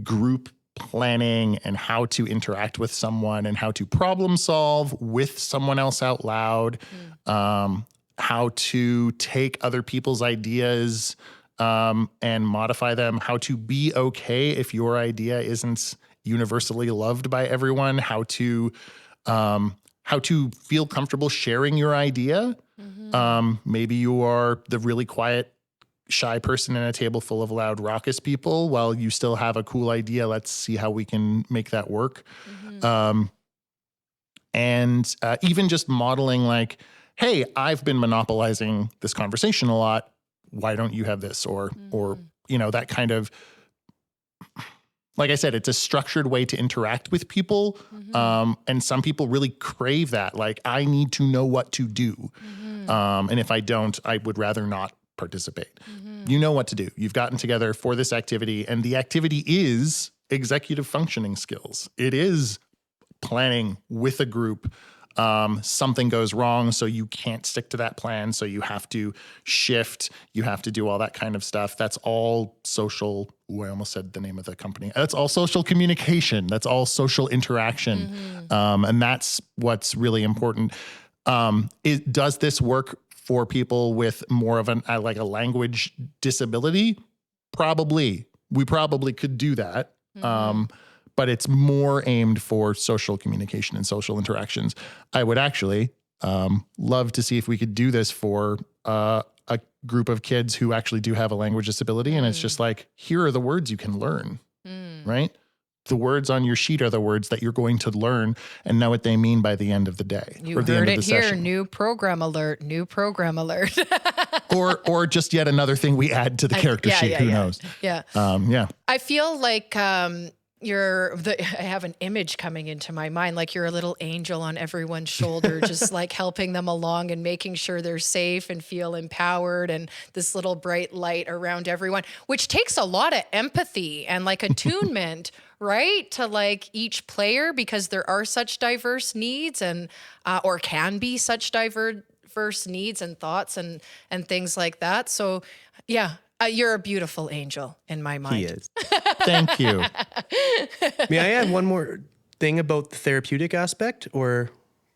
S5: group planning and how to interact with someone and how to problem solve with someone else out loud, how to take other people's ideas and modify them, how to be okay if your idea isn't universally loved by everyone, how to feel comfortable sharing your idea. Maybe you are the really quiet shy person in a table full of loud, raucous people while you still have a cool idea. Let's see how we can make that work. And even just modeling like, hey, I've been monopolizing this conversation a lot. Why don't you have this? Or, that kind of, like I said, it's a structured way to interact with people. And some people really crave that. Like, I need to know what to do. And if I don't, I would rather not participate. You know what to do. You've gotten together for this activity, and the activity is executive functioning skills. It is planning with a group. Something goes wrong, so you can't stick to that plan. So you have to shift. You have to do all that kind of stuff. That's all social. Ooh, I almost said the name of the company. That's all social communication. That's all social interaction. And that's what's really important. Does this work for people with more of a language disability? Probably. We probably could do that. But it's more aimed for social communication and social interactions. I would actually love to see if we could do this for a group of kids who actually do have a language disability. And it's just like, here are the words you can learn, right? The words on your sheet are the words that you're going to learn and know what they mean by the end of the day.
S2: You
S5: or the
S2: heard
S5: end of
S2: it
S5: the
S2: here,
S5: session.
S2: new program alert.
S5: or just yet another thing we add to the character sheet. Who knows?
S2: Yeah. I feel like I have an image coming into my mind, like you're a little angel on everyone's shoulder, just like helping them along and making sure they're safe and feel empowered, and this little bright light around everyone, which takes a lot of empathy and like attunement, right? To like each player, because there are such diverse needs and, or can be such diverse needs and thoughts and things like that. So yeah, you're a beautiful angel in my mind.
S3: He is.
S5: Thank you.
S3: May I add one more thing about the therapeutic aspect, or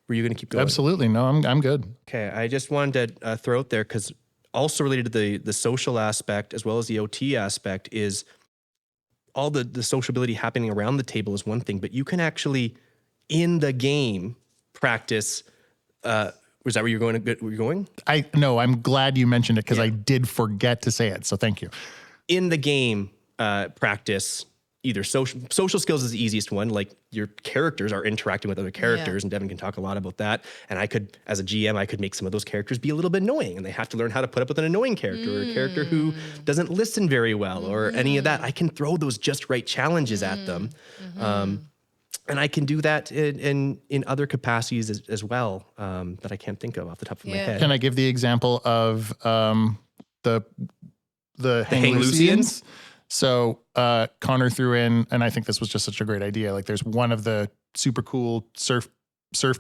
S3: were you going to keep going?
S5: Absolutely. No, I'm good.
S3: Okay, I just wanted to throw out there, because also related to the social aspect as well as the OT aspect is all the sociability happening around the table is one thing, but you can actually in the game practice. Was that where you're going?
S5: No, I'm glad you mentioned it because I did forget to say it. So thank you.
S3: In the game practice, either social skills is the easiest one. Like your characters are interacting with other characters, and Devin can talk a lot about that. And I could, as a GM, I could make some of those characters be a little bit annoying, and they have to learn how to put up with an annoying character or a character who doesn't listen very well or any of that. I can throw those just right challenges at them. And I can do that in other capacities as well that I can't think of off the top of my head.
S5: Can I give the example of the Hang
S3: Lucians?
S5: So Connor threw in, and I think this was just such a great idea. Like, there's one of the super cool surf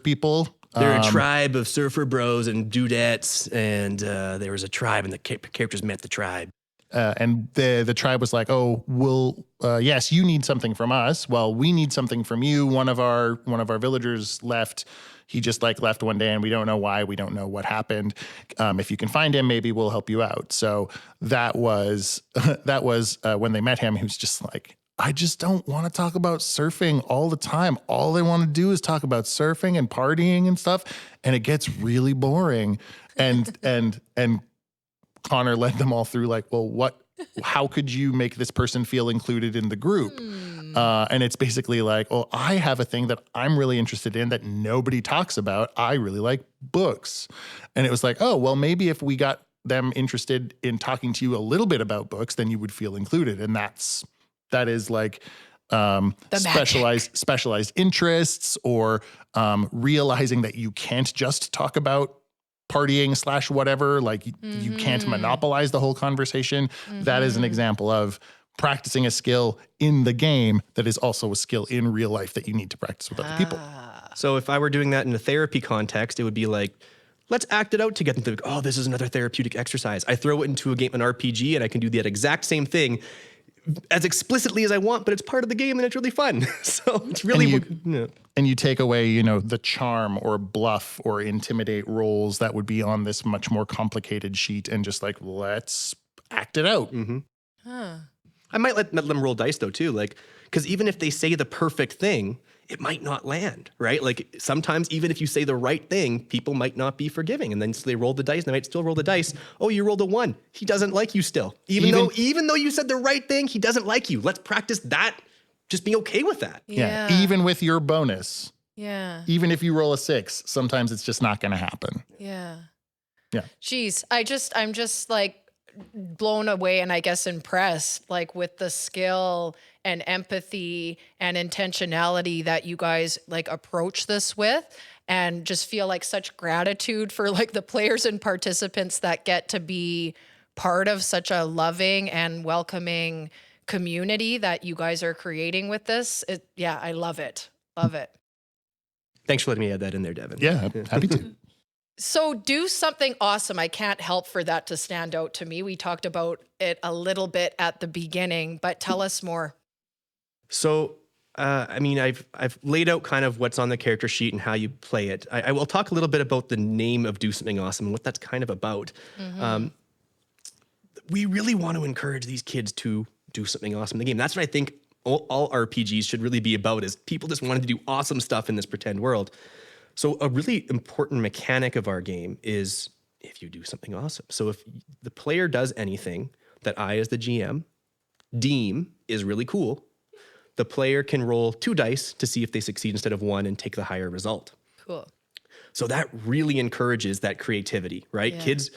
S5: people.
S3: They're a tribe of surfer bros and dudettes, and there was a tribe, and the characters met the tribe.
S5: And the tribe was like, "Oh, yes, you need something from us. Well, we need something from you. One of our villagers left. He just left one day, and we don't know why. We don't know what happened. If you can find him, maybe we'll help you out." So that was when they met him. He was just like, "I just don't want to talk about surfing all the time. All they want to do is talk about surfing and partying and stuff, and it gets really boring." And Connor led them all through like, well, how could you make this person feel included in the group? And it's basically like, oh, I have a thing that I'm really interested in that nobody talks about. I really like books. And it was like, oh, well, maybe if we got them interested in talking to you a little bit about books, then you would feel included. And that is like specialized interests, or realizing that you can't just talk about partying / whatever, like you can't monopolize the whole conversation. That is an example of practicing a skill in the game that is also a skill in real life that you need to practice with other people.
S3: So if I were doing that in a therapy context, it would be like, let's act it out to get them to think, oh, this is another therapeutic exercise. I throw it into an RPG, and I can do that exact same thing as explicitly as I want, but it's part of the game and it's really fun. So it's really...
S5: And you take away, the charm or bluff or intimidate roles that would be on this much more complicated sheet, and just like, let's act it out.
S3: I might let them roll dice though too, like, because even if they say the perfect thing, it might not land, right? Like sometimes even if you say the right thing, people might not be forgiving. And then so they roll the dice and they might still roll the dice. Oh, you rolled a 1. He doesn't like you still. Even though you said the right thing, he doesn't like you. Let's practice that. Just being okay with that.
S2: Yeah.
S5: Even with your bonus.
S2: Yeah.
S5: Even if you roll a 6, sometimes it's just not going to happen.
S2: Yeah.
S5: Yeah.
S2: Geez, I'm just like blown away and I guess impressed like with the skill and empathy and intentionality that you guys like approach this with, and just feel like such gratitude for like the players and participants that get to be part of such a loving and welcoming community that you guys are creating with this. I love it. Love it.
S3: Thanks for letting me add that in there, Devin.
S5: Yeah, happy to.
S2: So do something awesome. I can't help for that to stand out to me. We talked about it a little bit at the beginning, but tell us more.
S3: So, I've laid out kind of what's on the character sheet and how you play it. I will talk a little bit about the name of Do Something Awesome and what that's kind of about. We really want to encourage these kids to do something awesome in the game. That's what I think all RPGs should really be about, is people just wanting to do awesome stuff in this pretend world. So a really important mechanic of our game is if you do something awesome. So if the player does anything that I, as the GM, deem is really cool, the player can roll 2 dice to see if they succeed instead of 1 and take the higher result.
S2: Cool.
S3: So that really encourages that creativity, right? Kids,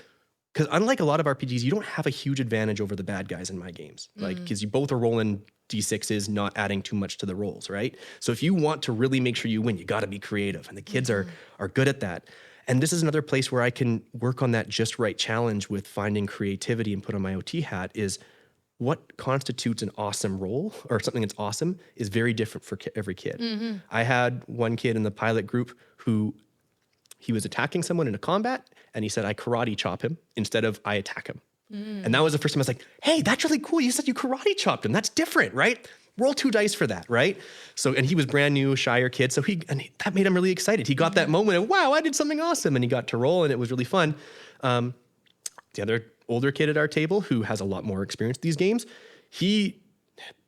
S3: because unlike a lot of RPGs, you don't have a huge advantage over the bad guys in my games. Like, because you both are rolling D6s, not adding too much to the rolls, right? So if you want to really make sure you win, you got to be creative, and the kids are good at that. And this is another place where I can work on that just right challenge with finding creativity and put on my OT hat is what constitutes an awesome roll or something that's awesome is very different for every kid. I had one kid in the pilot group who he was attacking someone in a combat, and he said, I karate chop him instead of I attack him. And that was the first time I was like, hey, that's really cool. You said you karate chopped him. That's different, right? Roll 2 dice for that, right? So, and he was brand new, shyer kid. So that made him really excited. He got that moment of, wow, I did something awesome. And he got to roll, and it was really fun. The other older kid at our table who has a lot more experience with these games, he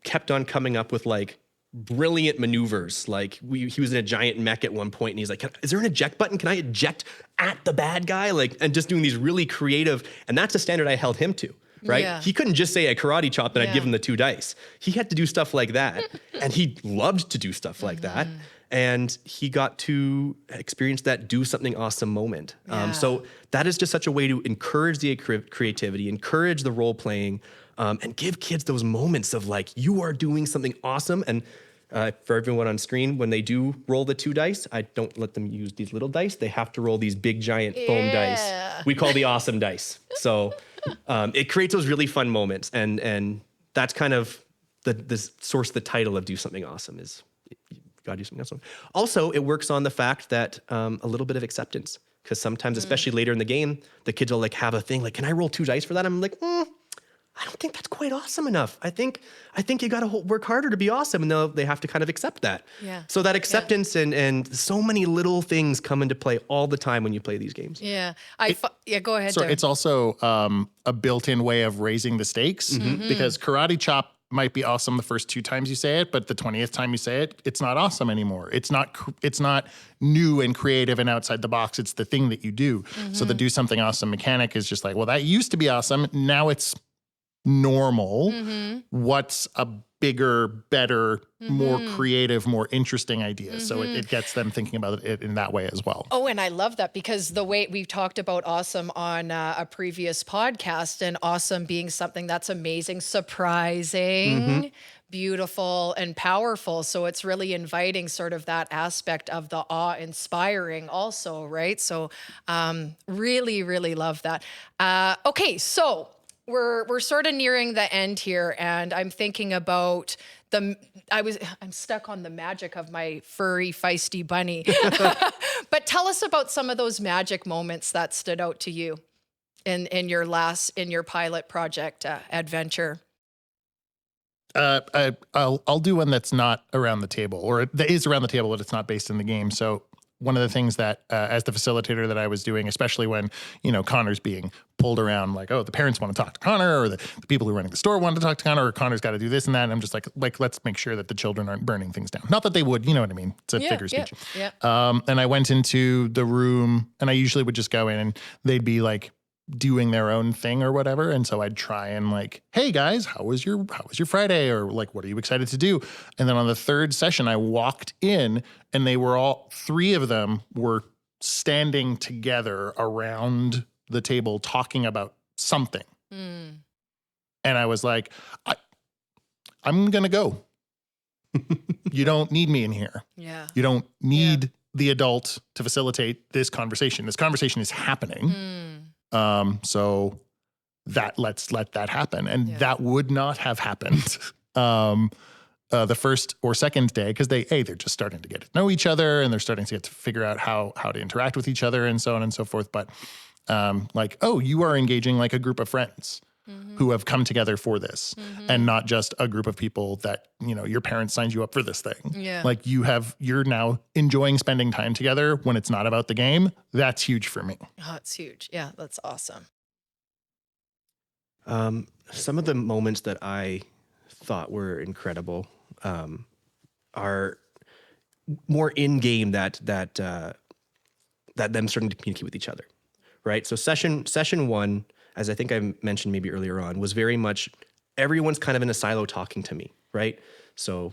S3: kept on coming up with like brilliant maneuvers. Like he was in a giant mech at one point, and he's like, is there an eject button? Can I eject at the bad guy? Like, and just doing these really creative, and that's a standard I held him to, right?
S2: Yeah.
S3: He couldn't just say I karate chopped and I'd give him the 2 dice. He had to do stuff like that. And he loved to do stuff like that. And he got to experience that do something awesome moment. So that is just such a way to encourage the creativity, encourage the role playing, and give kids those moments of like, you are doing something awesome. And for everyone on screen, when they do roll the 2 dice, I don't let them use these little dice. They have to roll these big giant foam dice. We call the awesome dice. So it creates those really fun moments. And that's kind of the source of the title of Do Something Awesome is you gotta do something awesome. Also, it works on the fact that a little bit of acceptance, because sometimes, especially later in the game, the kids will like have a thing like, can I roll 2 dice for that? I'm like, I don't think that's quite awesome enough. I think you got to work harder to be awesome, and they have to kind of accept that. Yeah. So that acceptance and so many little things come into play all the time when you play these games.
S2: Yeah. Go ahead.
S5: So
S2: Devin.
S5: it's also a built-in way of raising the stakes because karate chop might be awesome the first 2 times you say it, but the 20th time you say it, it's not awesome anymore. It's not new and creative and outside the box. It's the thing that you do. So the do something awesome mechanic is just like, well, that used to be awesome. Now it's normal. What's a bigger, better, more creative, more interesting idea? So it gets them thinking about it in that way as well.
S2: Oh, and I love that, because the way we've talked about awesome on a previous podcast, and awesome being something that's amazing, surprising, beautiful, and powerful. So it's really inviting sort of that aspect of the awe-inspiring also, right? So really, really love that. Okay, so we're sort of nearing the end here, and I'm thinking about I'm stuck on the magic of my furry, feisty bunny. But tell us about some of those magic moments that stood out to you in your pilot project adventure.
S5: I'll do one that's not around the table, or that is around the table, but it's not based in the game. So one of the things that, as the facilitator that I was doing, especially when, Connor's being pulled around, like, oh, the parents want to talk to Connor, or the people who are running the store want to talk to Connor, or Connor's got to do this and that. And I'm just like, let's make sure that the children aren't burning things down. Not that they would, you know what I mean? It's a figure of speech.
S2: Yeah.
S5: And I went into the room, and I usually would just go in and they'd be like doing their own thing or whatever. And so I'd try and like, hey guys, how was your Friday? Or like, what are you excited to do? And then on the third session, I walked in and they were all, 3 of them were standing together around the table talking about something. And I was like, I'm going to go. You don't need me in here.
S2: Yeah.
S5: You don't need the adult to facilitate this conversation. This conversation is happening. So let's let that happen. And that would not have happened the first or second day, because they're just starting to get to know each other, and they're starting to get to figure out how to interact with each other and so on and so forth. But like, oh, you are engaging like a group of friends who have come together for this, and not just a group of people that, your parents signed you up for this thing.
S2: Yeah.
S5: Like you're now enjoying spending time together when it's not about the game. That's huge for me.
S2: Oh, it's huge. Yeah, that's awesome.
S3: Some of the moments that I thought were incredible are more in game that them starting to communicate with each other, right? So session 1, as I think I mentioned maybe earlier on, was very much everyone's kind of in a silo talking to me, right? So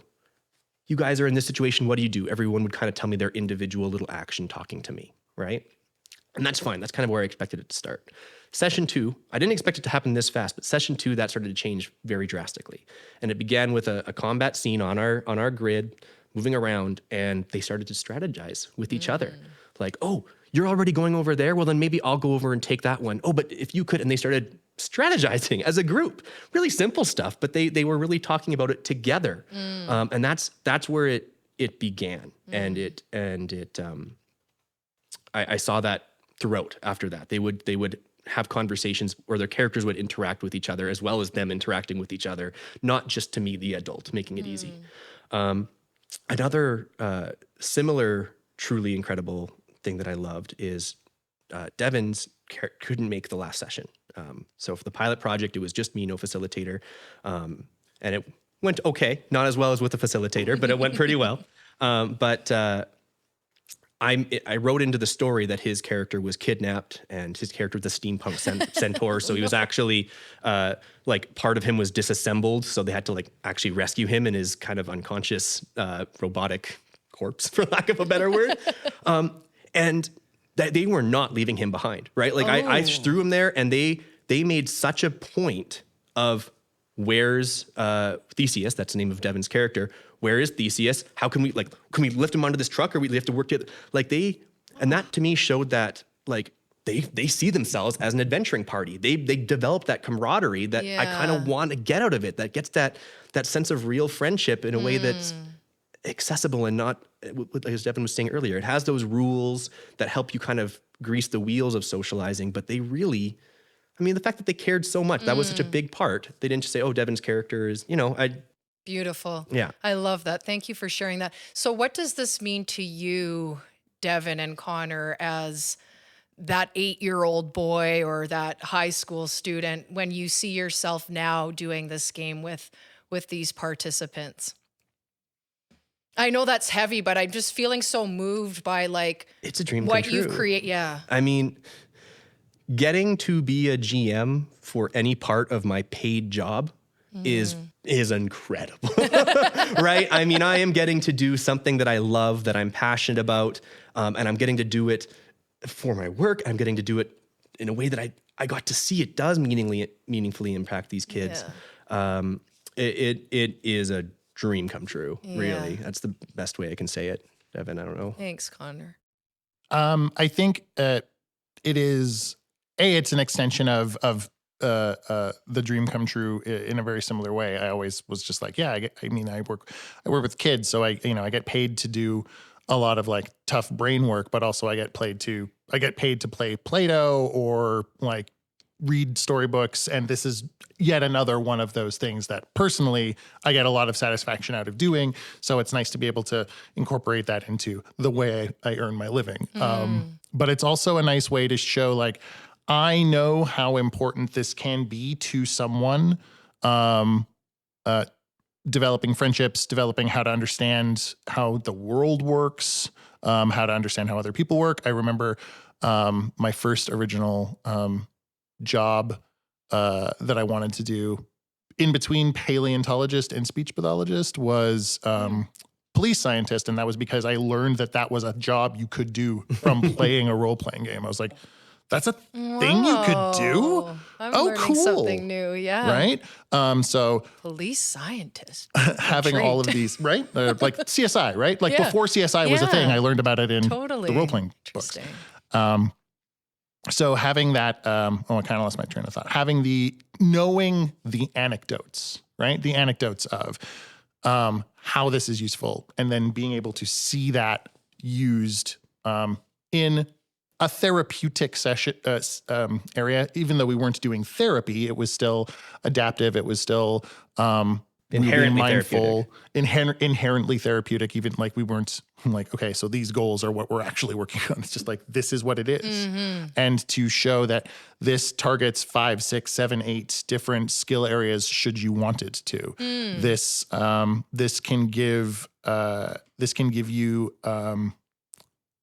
S3: you guys are in this situation. What do you do? Everyone would kind of tell me their individual little action talking to me, right? And that's fine. That's kind of where I expected it to start. Session 2, I didn't expect it to happen this fast, but session 2, that started to change very drastically. And it began with a combat scene on our grid, moving around, and they started to strategize with each other. Like, oh, you're already going over there? Well, then maybe I'll go over and take that one. Oh, but if you could, and they started strategizing as a group. Really simple stuff, but they were really talking about it together. And that's where it began. And I saw that throughout after that. They would have conversations where their characters would interact with each other, as well as them interacting with each other, not just to me, the adult, making it easy. Another similar, truly incredible thing that I loved is Devin's couldn't make the last session. So for the pilot project, it was just me, no facilitator. And it went okay, not as well as with the facilitator, but it went pretty well. I wrote into the story that his character was kidnapped, and his character was a steampunk centaur. So he was actually like part of him was disassembled. So they had to like actually rescue him in his kind of unconscious robotic corpse, for lack of a better word. And that they were not leaving him behind, right? Like I threw him there, and they made such a point of where's Theseus, that's the name of Devin's character. Where is Theseus? How can we lift him onto this truck, or we have to work together? And that to me showed that like they see themselves as an adventuring party. They develop that camaraderie that I kind of want to get out of it. That gets that sense of real friendship in a way that's accessible and not, as Devin was saying earlier, it has those rules that help you kind of grease the wheels of socializing, but they really, I mean, the fact that they cared so much, that was such a big part. They didn't just say, oh, Devin's character is,
S2: Beautiful.
S3: Yeah.
S2: I love that. Thank you for sharing that. So what does this mean to you, Devin and Connor, as that 8-year-old boy or that high school student, when you see yourself now doing this game with these participants? I know that's heavy, but I'm just feeling so moved by like
S3: it's a dream
S2: what
S3: come true.
S2: you've created. Yeah.
S3: I mean, getting to be a GM for any part of my paid job is incredible, right? I mean, I am getting to do something that I love, that I'm passionate about, and I'm getting to do it for my work. I'm getting to do it in a way that I got to see it does meaningfully impact these kids. Yeah. It is a dream come true, really. That's the best way I can say it, Devin. I don't know.
S2: Thanks, Connor.
S5: I think it is, it's an extension of the dream come true in a very similar way. I always was just like, I work with kids, so I get paid to do a lot of like tough brain work, but also I get paid to play Play-Doh or like read storybooks, and this is yet another one of those things that personally I get a lot of satisfaction out of doing. So it's nice to be able to incorporate that into the way I earn my living. But it's also a nice way to show, like, I know how important this can be to someone, developing friendships, developing how to understand how the world works, how to understand how other people work. I remember my first original job that I wanted to do in between paleontologist and speech pathologist was police scientist. And that was because I learned that that was a job you could do from playing a role-playing game. I was like, that's a thing you could do?
S2: I'm learning something new. Yeah.
S5: Right? So
S2: police scientist.
S5: having all of these, right? Like CSI, right? Like
S2: Yeah.
S5: before CSI was a thing, I learned about it in
S2: Totally.
S5: the role-playing books.
S2: Interesting.
S5: So having that, I kind of lost my train of thought. Knowing the anecdotes, right? The anecdotes of how this is useful, and then being able to see that used in a therapeutic session area. Even though we weren't doing therapy, it was still adaptive. It was still
S3: Inherently
S5: really mindful,
S3: therapeutic.
S5: inherently therapeutic. Even like we weren't like, okay, so these goals are what we're actually working on. It's just like, this is what it is. And to show that this targets 5, 6, 7, 8 different skill areas should you want it to. This can give you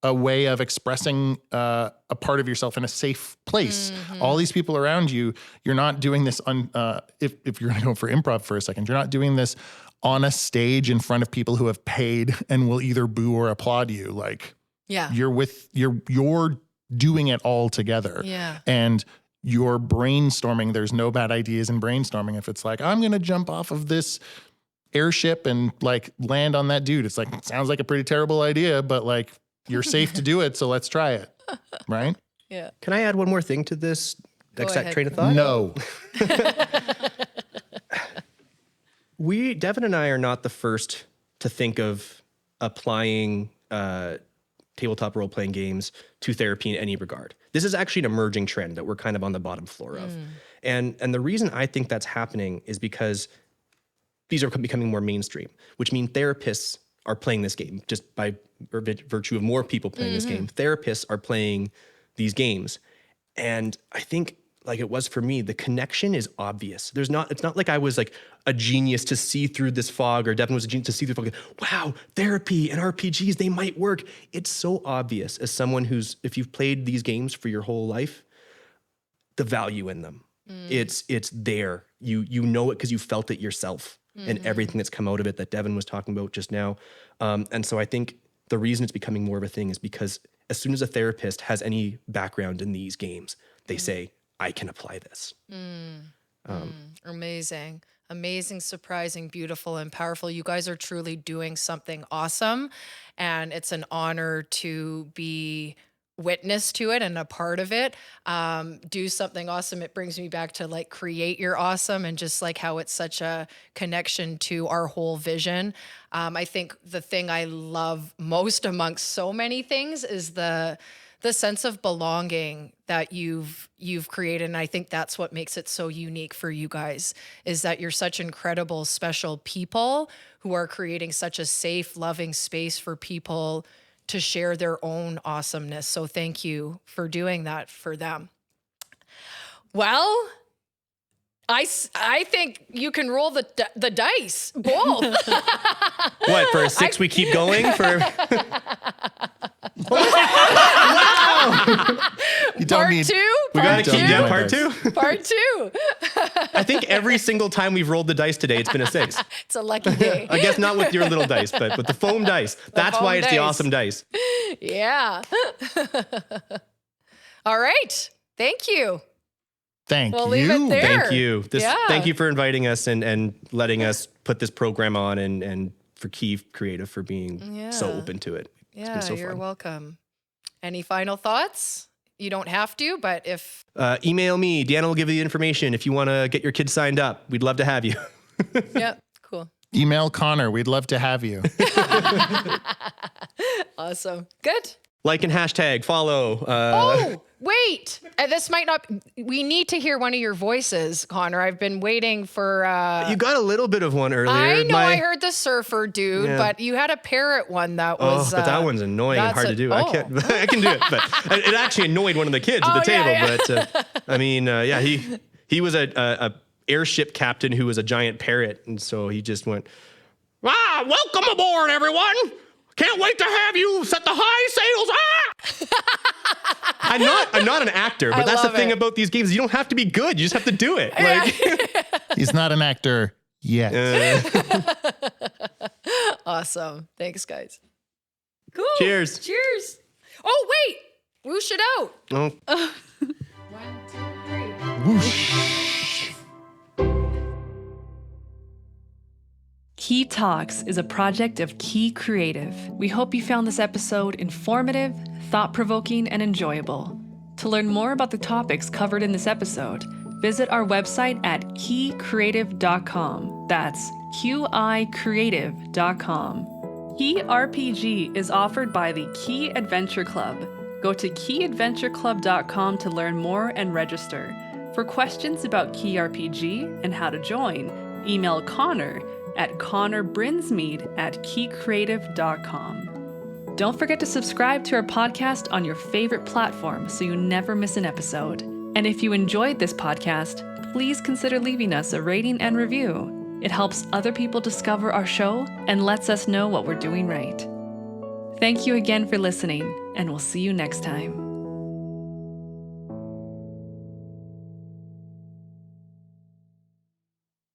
S5: a way of expressing a part of yourself in a safe place. All these people around you, you're not doing this if you're going to go for improv for a second, you're not doing this on a stage in front of people who have paid and will either boo or applaud you. Like, you're doing it all together.
S2: Yeah.
S5: And you're brainstorming. There's no bad ideas in brainstorming. If it's like, I'm going to jump off of this airship and like land on that dude. It's like, it sounds like a pretty terrible idea, but like, you're safe to do it, so let's try it, right?
S2: Yeah.
S3: Can I add one more thing to this exact train of thought?
S5: No.
S3: Devin and I are not the first to think of applying tabletop role-playing games to therapy in any regard. This is actually an emerging trend that we're kind of on the bottom floor of. And the reason I think that's happening is because these are becoming more mainstream, which means therapists are playing this game just by virtue of more people playing this game. Therapists are playing these games. And I think, like it was for me, the connection is obvious. It's not like I was like a genius to see through this fog, or Devin was a genius to see through the fog. Wow, therapy and RPGs, they might work. It's so obvious as someone if you've played these games for your whole life, the value in them. It's there. You know it because you felt it yourself. And everything that's come out of it that Devin was talking about just now. And so I think the reason it's becoming more of a thing is because as soon as a therapist has any background in these games, they say, I can apply this.
S2: Amazing. Amazing, surprising, beautiful, and powerful. You guys are truly doing something awesome. And it's an honor to be witness to it and a part of it. Do something awesome. It brings me back to like create your awesome, and just like how it's such a connection to our whole vision. I think the thing I love most amongst so many things is the sense of belonging that you've created. And I think that's what makes it so unique for you guys, is that you're such incredible, special people who are creating such a safe, loving space for people to share their own awesomeness. So thank you for doing that for them. Well, I think you can roll the dice, both.
S3: What, for a 6 we keep going? For
S5: You don't
S2: Part
S5: need,
S2: two?
S3: we got to
S2: Part
S3: keep
S2: two?
S3: down part 2?
S2: Part two.
S3: I think every single time we've rolled the dice today, it's been a 6.
S2: It's a lucky day.
S3: I guess not with your little dice, but with the foam dice. That's
S2: foam
S3: why it's the
S2: dice.
S3: awesome dice.
S2: Yeah. All right. Thank you.
S5: thank
S2: We'll
S5: you.
S2: leave it there.
S3: Thank you.
S2: Yeah.
S3: Thank you for inviting us and letting us put this program on, and for Key Creative for being so open to it. It's
S2: Yeah,
S3: been so
S2: you're
S3: fun.
S2: welcome. Any final thoughts? You don't have to, but if
S3: Email me. Deanna will give you the information if you want to get your kids signed up. We'd love to have you.
S2: yeah, cool.
S5: Email Connor. We'd love to have you.
S2: Awesome. Good.
S3: Like and hashtag, follow.
S2: Wait, this might not. We need to hear one of your voices, Connor. I've been waiting for.
S3: You got a little bit of one earlier.
S2: I know I heard the surfer dude, but you had a parrot one that was.
S3: But that one's annoying and hard to do. I can do it, but it actually annoyed one of the kids at the table.
S2: Yeah.
S3: But I mean, he was a airship captain who was a giant parrot, and so he just went, welcome aboard, everyone. Can't wait to have you set the high sails. I'm not an actor, but that's the thing about these games. You don't have to be good. You just have to do it. Like
S5: He's not an actor yet.
S2: Awesome. Thanks, guys.
S1: Cool.
S3: Cheers.
S2: Cheers. Oh, wait. Whoosh it out.
S3: Oh.
S2: 1, 2, 3.
S5: Whoosh.
S1: Key Talks is a project of Key Creative. We hope you found this episode informative, thought-provoking, and enjoyable. To learn more about the topics covered in this episode, visit our website at keycreative.com. That's QICreative.com. Key RPG is offered by the Key Adventure Club. Go to keyadventureclub.com to learn more and register. For questions about Key RPG and how to join, email Connor at connorbrinsmead@keycreative.com. Don't forget to subscribe to our podcast on your favorite platform so you never miss an episode. And if you enjoyed this podcast, please consider leaving us a rating and review. It helps other people discover our show and lets us know what we're doing right. Thank you again for listening, and we'll see you next time.